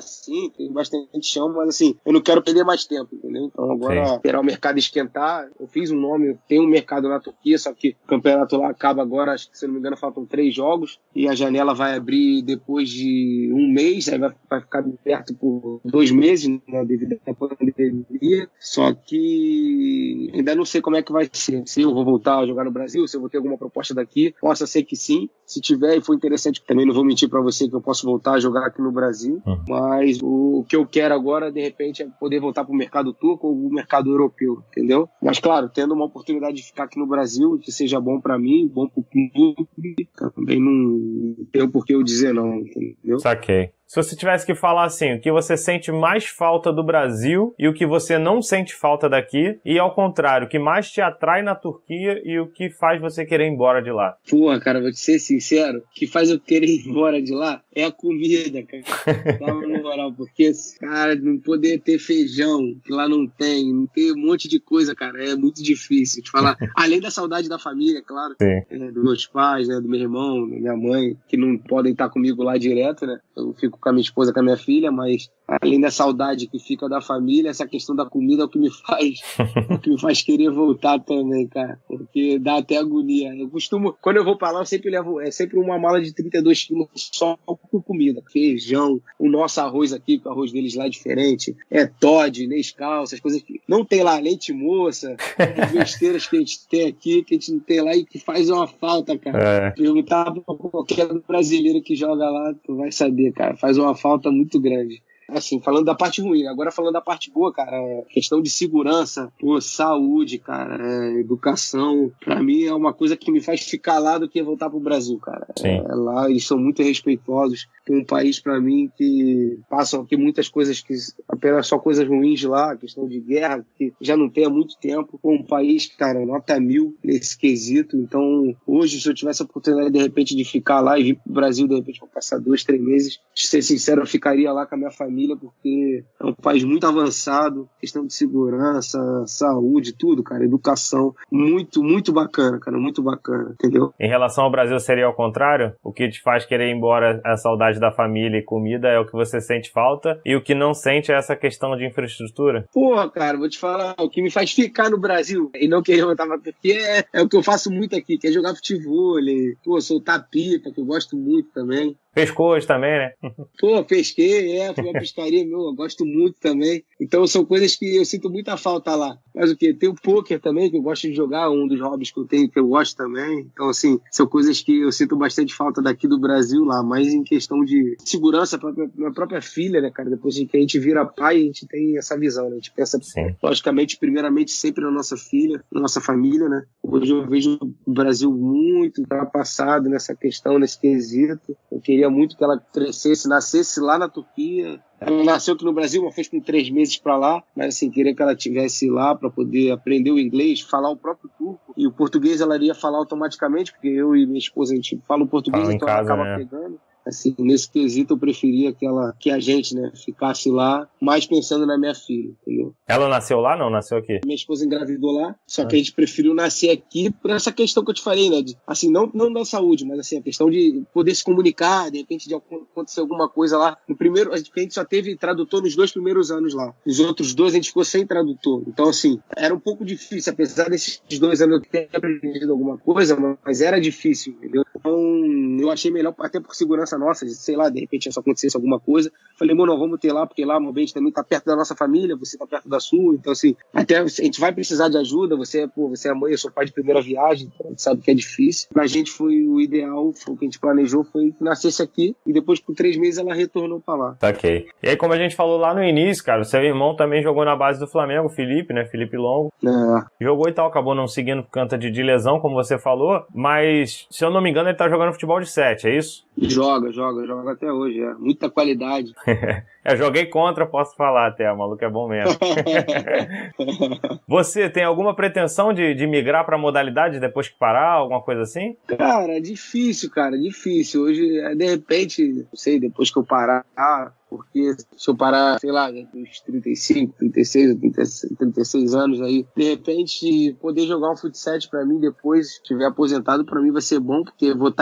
Sim, tem bastante chão, mas assim, eu não quero perder mais tempo, entendeu? Então agora esperar o mercado esquentar. Eu fiz um nome, tem um mercado na Turquia, só que o campeonato lá acaba agora, acho que se não me engano faltam 3 jogos, e a janela vai abrir depois de um mês, aí vai ficar aberto por 2 meses, né, devido à pandemia. Só que ainda não sei como é que vai ser, se eu vou voltar a jogar no Brasil, se eu vou ter alguma proposta daqui, possa ser que sim, se tiver e for interessante, também não vou mentir pra você que eu posso voltar a jogar aqui no Brasil, mas o que eu quero agora, de repente, é poder voltar pro mercado turco ou o mercado europeu, entendeu? Mas claro, tendo uma oportunidade de ficar aqui no Brasil, que seja bom pra mim, bom pro clube, também não tem por que eu dizer não, entendeu? Saquei. Se você tivesse que falar assim, o que você sente mais falta do Brasil e o que você não sente falta daqui, e ao contrário, o que mais te atrai na Turquia e o que faz você querer ir embora de lá? Porra, cara, vou te ser sincero, o que faz eu querer ir embora de lá é a comida, cara. Na moral, porque, cara, não poder ter feijão, que lá não tem um monte de coisa, cara, é muito difícil te falar. Além da saudade da família, claro, dos meus pais, né, do meu irmão, da minha mãe, que não podem estar comigo lá direto, né? Eu fico com a minha esposa, com a minha filha, mas além da saudade que fica da família, essa questão da comida é o que me faz querer voltar também, cara, porque dá até agonia. Eu costumo, quando eu vou pra lá, eu sempre levo, sempre uma mala de 32 quilos só com comida, feijão, o nosso arroz aqui, que o arroz deles lá é diferente, Toddy, Nescau, essas coisas que não tem lá, leite moça, as besteiras que a gente tem aqui, que a gente não tem lá e que faz uma falta, cara. Perguntar pra qualquer brasileiro que joga lá, tu vai saber, cara, faz uma falta muito grande. Assim, falando da parte ruim, agora falando da parte boa, cara, questão de segurança, saúde, cara, educação, pra mim é uma coisa que me faz ficar lá do que voltar pro Brasil, cara. Lá eles são muito respeitosos, tem um país pra mim que passam aqui muitas coisas que apenas só coisas ruins de lá, questão de guerra, que já não tem há muito tempo, um país, cara, nota 1000 nesse quesito, então hoje se eu tivesse a oportunidade de repente de ficar lá e vir pro Brasil de repente pra passar 2, 3 meses, de ser sincero, eu ficaria lá com a minha família, porque é um país muito avançado, questão de segurança, saúde, tudo, cara, educação, muito, muito bacana, cara, muito bacana, entendeu? Em relação ao Brasil seria ao contrário? O que te faz querer ir embora é a saudade da família e comida, é o que você sente falta, e o que não sente é essa questão de infraestrutura? Porra, cara, vou te falar, o que me faz ficar no Brasil e não querer voltar pra Turquia é o que eu faço muito aqui, que é jogar futebol, soltar pipa, que eu gosto muito também. Pescou hoje também, né? Pesquei, fui a pescaria, eu gosto muito também. Então são coisas que eu sinto muita falta lá. Mas o quê? Tem o poker também, que eu gosto de jogar, um dos hobbies que eu tenho, que eu gosto também. Então, assim, são coisas que eu sinto bastante falta daqui do Brasil lá, mas em questão de segurança para minha própria filha, né, cara? Depois que a gente vira pai, a gente tem essa visão, né? A gente pensa, logicamente, primeiramente, sempre na nossa filha, na nossa família, né? Hoje eu vejo o Brasil muito ultrapassado nessa questão, nesse quesito. Eu queria muito que ela crescesse, nascesse lá na Turquia. Ela nasceu aqui no Brasil, mas foi com 3 meses para lá, mas assim, queria que ela estivesse lá para poder aprender o inglês, falar o próprio turco, e o português ela iria falar automaticamente, porque eu e minha esposa, a gente fala o português, então ela acaba pegando. Assim, nesse quesito eu preferia que a gente, né, ficasse lá, mais pensando na minha filha, entendeu? Ela nasceu lá, não? Nasceu aqui? Minha esposa engravidou lá, só que a gente preferiu nascer aqui por essa questão que eu te falei, né? Assim, não da saúde, mas assim, a questão de poder se comunicar, de repente de acontecer alguma coisa lá. No primeiro, a gente só teve tradutor nos 2 primeiros anos lá. Os outros 2 a gente ficou sem tradutor. Então, assim, era um pouco difícil, apesar desses 2 anos eu ter aprendido alguma coisa, mas era difícil, entendeu? Então, eu achei melhor, até por segurança nossa, sei lá, de repente se acontecesse alguma coisa. Falei, mano, vamos ter lá, porque lá, a gente também tá perto da nossa família, você tá perto da sua, então assim, até a gente vai precisar de ajuda, você é mãe, eu sou pai de primeira viagem, então a gente sabe que é difícil. Pra gente foi o ideal, foi o que a gente planejou, foi que nascesse aqui, e depois por 3 meses ela retornou pra lá. Ok. E aí, como a gente falou lá no início, cara, o seu irmão também jogou na base do Flamengo, o Felipe, né, Felipe Longo. Jogou e tal, acabou não seguindo por conta de lesão, como você falou, mas, se eu não me engano, ele tá jogando futebol de 7, é isso? Joga até hoje, muita qualidade. Eu joguei contra, posso falar até, o maluco é bom mesmo. Você tem alguma pretensão de migrar pra modalidade depois que parar, alguma coisa assim? Cara, difícil. Hoje, de repente, não sei, depois que eu parar, porque se eu parar, sei lá, uns 35, 36, 36 anos aí, de repente, poder jogar um futsal pra mim depois, se estiver aposentado, pra mim vai ser bom, porque vou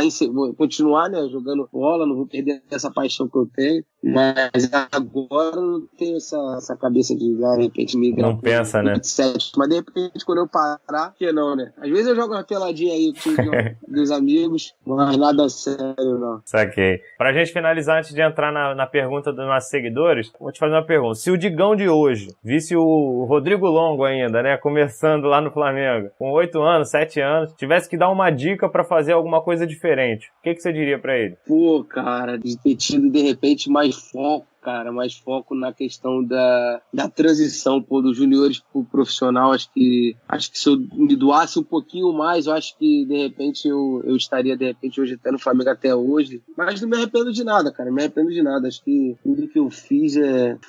continuar, né, jogando bola, não vou perder essa paixão que eu tenho, mas agora eu não tenho essa cabeça de repente migrar. Não pensa, né? Futsal. Mas de repente, quando eu parar, que não, né? Às vezes eu jogo uma peladinha aí com dos amigos, mas nada sério, não. Saquei. Pra gente finalizar, antes de entrar na pergunta dos nossos seguidores, vou te fazer uma pergunta. Se o Digão de hoje visse o Rodrigo Longo ainda, né, começando lá no Flamengo, com 8 anos, 7 anos, tivesse que dar uma dica pra fazer alguma coisa diferente, o que você diria pra ele? Pô, cara, de ter tido, de repente, mais foco, mais foco na questão da transição, dos juniores pro profissional. Acho que se eu me doasse um pouquinho mais, eu acho que de repente eu estaria de repente hoje até no Flamengo até hoje, mas não me arrependo de nada, cara, não me arrependo de nada. Acho que tudo que eu fiz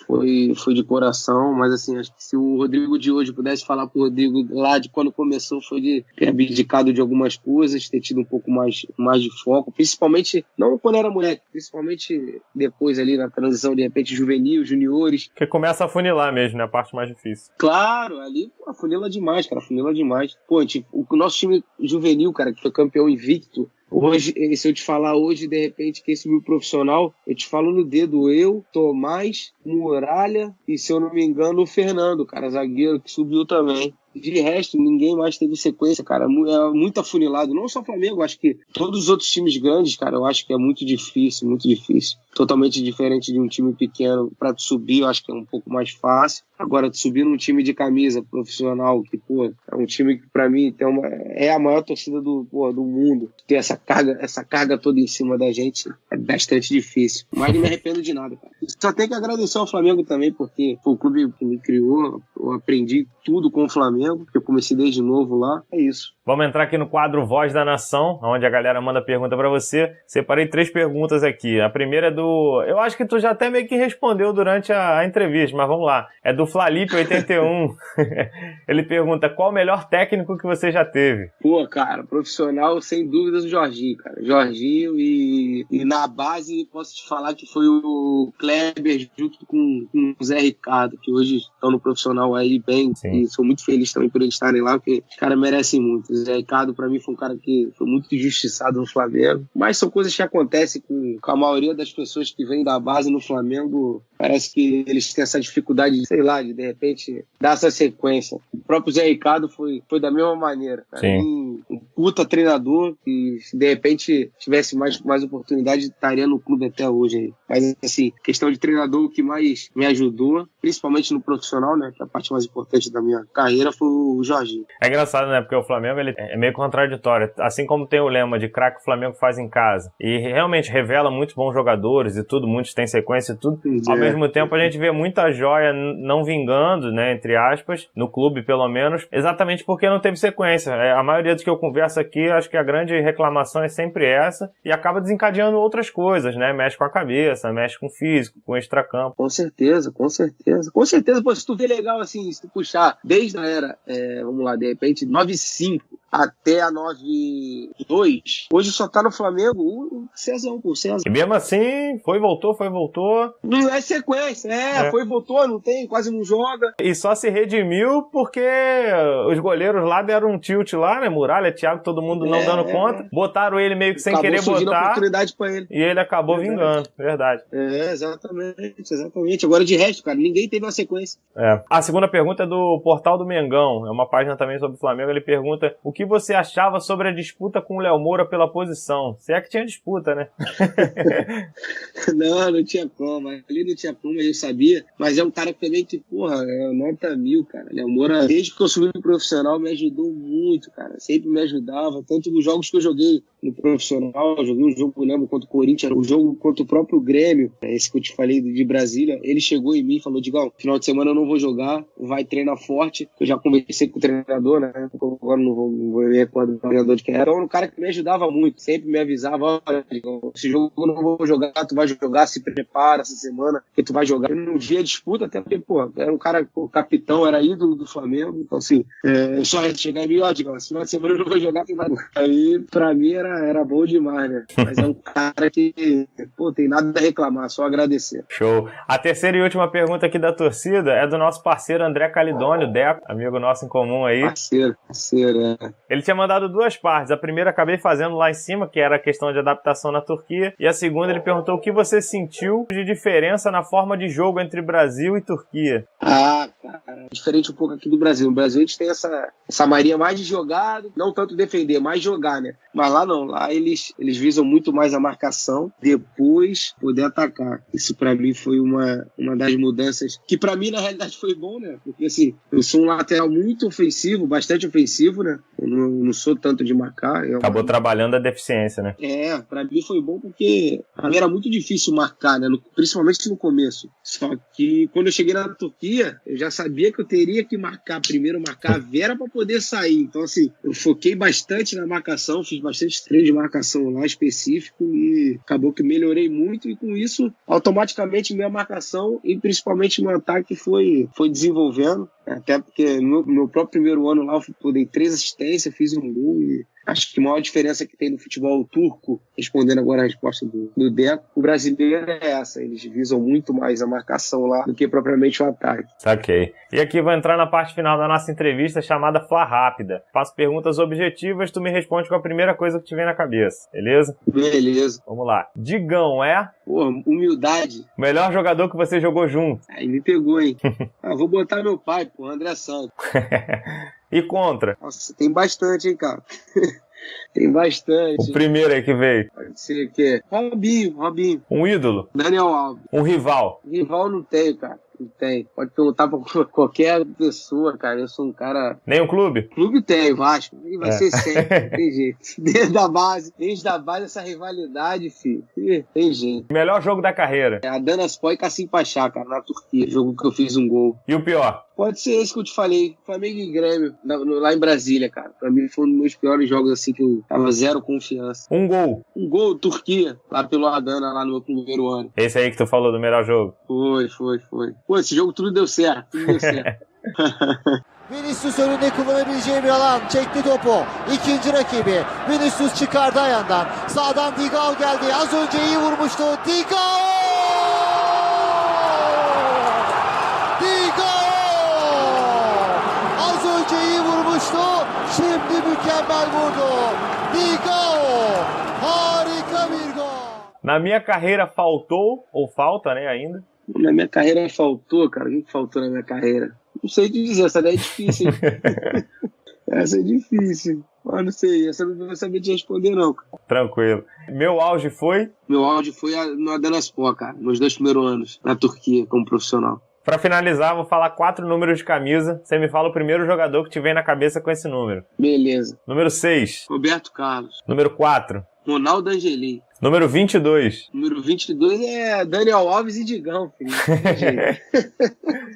foi de coração, mas assim, acho que se o Rodrigo de hoje pudesse falar pro Rodrigo lá de quando começou, foi de ter abdicado de algumas coisas, ter tido um pouco mais de foco, principalmente, não quando era moleque, principalmente depois ali na transição de repente juvenil, juniores. Porque começa a funilar mesmo, né? A parte mais difícil. Claro, ali funila demais, cara, funila demais. Pô, tipo, o nosso time juvenil, cara, que foi campeão invicto, hoje, se eu te falar hoje, de repente, quem subiu profissional, eu te falo no dedo, eu, Tomás, Muralha e, se eu não me engano, o Fernando, cara, zagueiro, que subiu também. De resto, ninguém mais teve sequência, cara. É muito afunilado. Não só o Flamengo, acho que todos os outros times grandes, cara, eu acho que é muito difícil, muito difícil. Totalmente diferente de um time pequeno. Pra tu subir, eu acho que é um pouco mais fácil. Agora, tu subir num time de camisa profissional, que, pô, é um time que pra mim é a maior torcida do mundo. Ter essa carga toda em cima da gente é bastante difícil. Mas não me arrependo de nada, cara. Só tenho que agradecer ao Flamengo também, porque foi o clube que me criou. Eu aprendi tudo com o Flamengo, porque eu comecei desde novo lá. É isso. Vamos entrar aqui no quadro Voz da Nação, onde a galera manda pergunta pra você. Separei 3 perguntas aqui. A primeira é do... Eu acho que tu já até meio que respondeu durante a entrevista, mas vamos lá. É do Flalipe81. Ele pergunta, qual o melhor técnico que você já teve? Pô, cara, profissional, sem dúvidas, o Jorginho, cara. Jorginho e na base, posso te falar que foi o Kleber junto com o Zé Ricardo, que hoje estão no profissional aí bem. Sim. E sou muito feliz também por eles estarem lá, porque os caras merecem muito. O Zé Ricardo, pra mim, foi um cara que foi muito injustiçado no Flamengo. Mas são coisas que acontecem com a maioria das pessoas que vêm da base no Flamengo. Parece que eles têm essa dificuldade, sei lá, de repente dar essa sequência. O próprio Zé Ricardo foi da mesma maneira. Cara. Um puta treinador que, se de repente tivesse mais oportunidade, estaria no clube até hoje aí. Mas, assim, questão de treinador, o que mais me ajudou, principalmente no profissional, né, que é a parte mais importante da minha carreira, foi o Jorginho. É engraçado, né, porque o Flamengo ele é meio contraditório. Assim como tem o lema de craque o Flamengo faz em casa, e realmente revela muitos bons jogadores e tudo, muitos têm sequência e tudo, ao mesmo tempo a gente vê muita joia não vingando, né, entre aspas, no clube pelo menos, exatamente porque não teve sequência. A maioria dos que eu converso aqui, acho que a grande reclamação é sempre essa, e acaba desencadeando outras coisas, né, mexe com a cabeça, mexe com o físico, com o extracampo. Com certeza. Com certeza, pô, se tu vê legal, assim, se tu puxar desde a era, vamos lá, de repente, 95 até a 92, hoje só tá no Flamengo o Cezão, pô, César. E mesmo assim, voltou. Não é sequência, foi, voltou, não tem, quase não joga. E só se redimiu porque os goleiros lá deram um tilt lá, né, Muralha, Thiago, todo mundo não dando conta, botaram ele meio que sem acabou querer botar, oportunidade pra ele. E ele acabou vingando, verdade. Exatamente. Agora, de resto, cara, ninguém teve uma sequência. A segunda pergunta é do Portal do Mengão, é uma página também sobre o Flamengo. Ele pergunta o que você achava sobre a disputa com o Léo Moura pela posição. Se é que tinha disputa, né? Não tinha como. Ali não tinha como, eu sabia. Mas é um cara que também, porra, é nota 1000, cara. Léo Moura, desde que eu subi no profissional, me ajudou muito, cara. Sempre me ajudava. Tanto nos jogos que eu joguei no profissional, eu joguei um jogo, lembro, contra o Corinthians, um jogo contra o próprio Grêmio, esse que eu te falei de Brasília. Ele chegou em mim e falou: Digão, final de semana eu não vou jogar, vai treinar forte. Eu já conversei com o treinador, né? Agora não vou me recordar do treinador de quem era. Então, um cara que me ajudava muito, sempre me avisava: olha, Digão, esse jogo eu não vou jogar, tu vai jogar, se prepara essa semana que tu vai jogar. Eu não via disputa, até porque, pô, era um cara, o capitão, era ídolo do Flamengo. Então, assim, só chegar em mim: ó, Digão, esse final de semana eu não vou jogar, tu vai. Aí, pra mim, era bom demais, né? Mas é um cara que, pô, tem nada a reclamar, só agradecer. Show. A terceira e última pergunta aqui da torcida é do nosso parceiro André Calidônio, Deco, amigo nosso em comum aí. Parceiro, Ele tinha mandado duas partes. A primeira acabei fazendo lá em cima, que era a questão de adaptação na Turquia. E a segunda ele perguntou o que você sentiu de diferença na forma de jogo entre Brasil e Turquia. Cara, diferente um pouco aqui do Brasil. No Brasil a gente tem essa mania mais de jogar, não tanto defender, mais jogar, né? Mas lá não, lá eles visam muito mais a marcação, depois poder atacar. Isso pra mim foi uma das mudanças, que pra mim na realidade foi bom, né? Porque assim, eu sou um lateral muito ofensivo, bastante ofensivo, né? Eu não sou tanto de marcar. Acabou trabalhando a deficiência, né? Pra mim foi bom porque pra mim era muito difícil marcar, né? Principalmente no começo. Só que quando eu cheguei na Turquia, eu já sabia que eu teria que marcar a Vera pra poder sair. Então assim, eu foquei bastante na marcação, fiz bastante treino de marcação lá específico e acabou que melhorei muito, e com isso automaticamente minha marcação e principalmente meu ataque foi desenvolvendo, até porque no meu próprio primeiro ano lá eu dei 3 assistências, fiz um gol, e acho que a maior diferença que tem no futebol turco, respondendo agora a resposta do Deco, o brasileiro é essa: eles visam muito mais a marcação lá do que propriamente o ataque. Saquei. E aqui vou entrar na parte final da nossa entrevista, chamada Flá Rápida. Faço perguntas objetivas, tu me responde com a primeira coisa que te vem na cabeça, beleza? Beleza. Vamos lá. Digão é? Pô, humildade. O melhor jogador que você jogou junto? Aí me pegou, hein? Vou botar meu pai, pô, André Santos. E contra? Nossa, tem bastante, hein, cara? Tem bastante. O primeiro aí que veio? Pode ser que é Robinho. Um ídolo? Daniel Alves. Um rival? Rival não tenho, cara. Não tem. Pode perguntar pra qualquer pessoa, cara. Eu sou um cara... Nem um clube? Clube tem, Vasco. E vai ser sempre. Tem jeito. Desde a base, essa rivalidade, filho. Tem jeito. Melhor jogo da carreira? É Adanaspor e Kassim Pachá, cara, na Turquia. Jogo que eu fiz um gol. E o pior? Pode ser esse que eu te falei. Flamengo e Grêmio, lá em Brasília, cara. Pra mim foi um dos meus piores jogos, assim, que eu tava zero confiança. Um gol? Um gol, Turquia, lá pelo Adana, lá no meu primeiro ano. Esse aí que tu falou do melhor jogo? Foi. Pô, esse jogo tudo deu certo. Vinicius önünde kullanabileceği bir alan. Çekti topu. İkinci rakibi. Vinicius çıkardı ayağından. Sağdan Digao geldi. Az önce iyi vurmuştu. Digao! Az önce iyi vurmuştu. Şimdi mükemmel vurdu. Digao! Harika bir gol. Na minha carreira faltou, ou falta, né, ainda? Na minha carreira faltou, cara. O que faltou na minha carreira? Não sei te dizer, essa daí é difícil. Essa é difícil. Ah, não sei, essa eu não vou saber te responder, não, cara. Tranquilo. Meu auge foi? Meu auge foi no Adanaspor, cara, meus 2 primeiros anos na Turquia, como profissional. Pra finalizar, vou falar 4 números de camisa. Você me fala o primeiro jogador que te vem na cabeça com esse número. Beleza. Número 6. Roberto Carlos. Número 4. Ronaldo Angelim. Número 22. Número 22 é Daniel Alves e Digão, filho.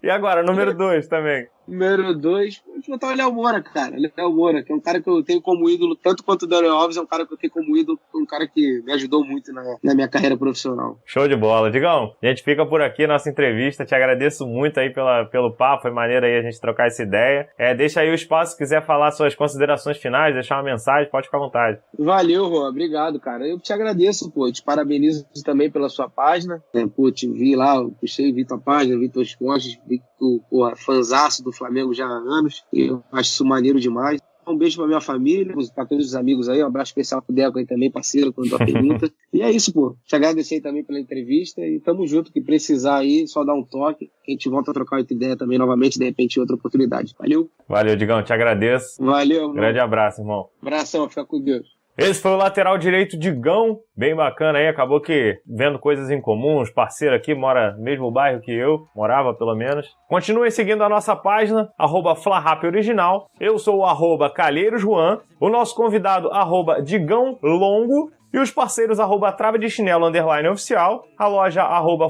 E agora, número 2 também. Número 2, vou te botar o Léo Moura, cara. Léo Moura, que é um cara que eu tenho como ídolo, tanto quanto o Daniel Alves, é um cara que eu tenho como ídolo, um cara que me ajudou muito na minha carreira profissional. Show de bola. Digão, a gente fica por aqui, nossa entrevista. Te agradeço muito aí pelo papo, foi maneiro aí a gente trocar essa ideia. Deixa aí o espaço, se quiser falar suas considerações finais, deixar uma mensagem, pode ficar à vontade. Valeu, Juan, obrigado, cara. Eu te agradeço, pô, te parabenizo também pela sua página. Pô, te vi lá, eu puxei, vi tua página, vi tuas posts, vi que tu, pô, fanzaço do Flamengo já há anos, e eu acho isso maneiro demais. Um beijo pra minha família, pra todos os amigos aí, um abraço especial pro Deco aí também, parceiro, quando tua pergunta. E é isso, pô. Te agradecer aí também pela entrevista e tamo junto, que precisar aí, só dá um toque, que a gente volta a trocar outra ideia também novamente, de repente, outra oportunidade. Valeu? Valeu, Digão, te agradeço. Valeu, irmão. Grande abraço, irmão. Abração, fica com Deus. Esse foi o lateral direito Digão, bem bacana aí, acabou que vendo coisas em comum, os parceiros aqui mora no mesmo bairro que eu, morava pelo menos. Continuem seguindo a nossa página, @FlaRapOriginal, eu sou o @CalheiroJuan, o nosso convidado @Digão Longo, e os parceiros @Trave de Chinelo _oficial, a loja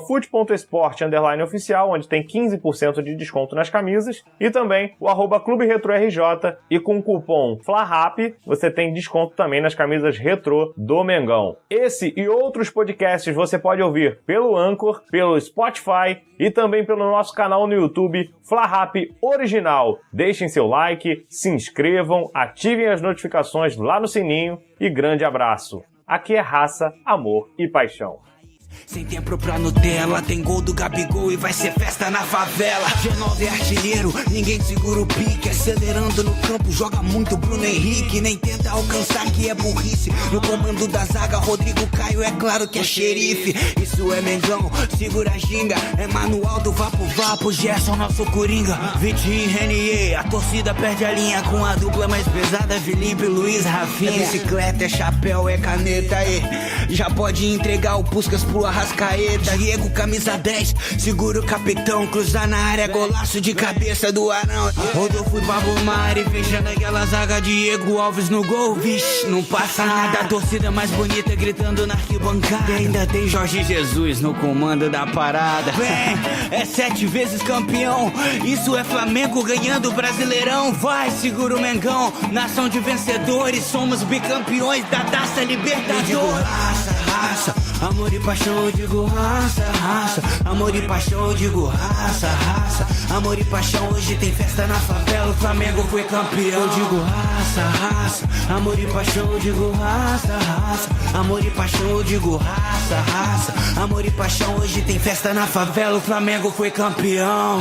@foot.esport _oficial, onde tem 15% de desconto nas camisas, e também o @Clube Retro RJ, e com o cupom FLARAP você tem desconto também nas camisas retrô do Mengão. Esse e outros podcasts você pode ouvir pelo Anchor, pelo Spotify e também pelo nosso canal no YouTube FlaRap Original. Deixem seu like, se inscrevam, ativem as notificações lá no sininho e grande abraço. Aqui é raça, amor e paixão. Sem tempo pra Nutella, tem gol do Gabigol e vai ser festa na favela. G9 é artilheiro, ninguém segura o pique. Acelerando no campo, joga muito Bruno Henrique. Nem tenta alcançar que é burrice. No comando da zaga, Rodrigo Caio, é claro que é xerife. Isso é Mengão, segura a ginga. É manual do Vapo, Gerson, nosso Coringa. Vitinho e Renier, a torcida perde a linha com a dupla mais pesada. Felipe, Luiz, Rafinha. É bicicleta, é chapéu, é caneta. Já pode entregar o Puskas pro Arrascaeta. Diego, camisa 10, segura o capitão. Cruzar na área, golaço de cabeça do Arão. Rodolfo e Pablo Mari, fechando aquela zaga. Diego Alves no gol, vixe, não passa nada. A torcida mais bonita gritando na arquibancada. E ainda tem Jorge Jesus no comando da parada. Vem, é 7 vezes campeão. Isso é Flamengo ganhando o Brasileirão. Vai, segura o Mengão, nação de vencedores. Somos bicampeões da Taça Libertadores. Raça, amor e paixão, eu digo raça, amor e paixão, eu digo raça, amor e paixão, hoje tem festa na favela, o Flamengo foi campeão. Eu digo raça, amor e paixão, eu digo raça, amor e paixão, eu digo raça, amor e paixão, hoje tem festa na favela, o Flamengo foi campeão.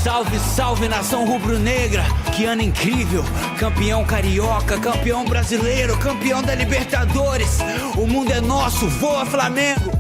Salve, salve, nação rubro-negra, que ano incrível, campeão carioca, campeão brasileiro, campeão da Libertadores, o mundo é nosso, voa Flamengo!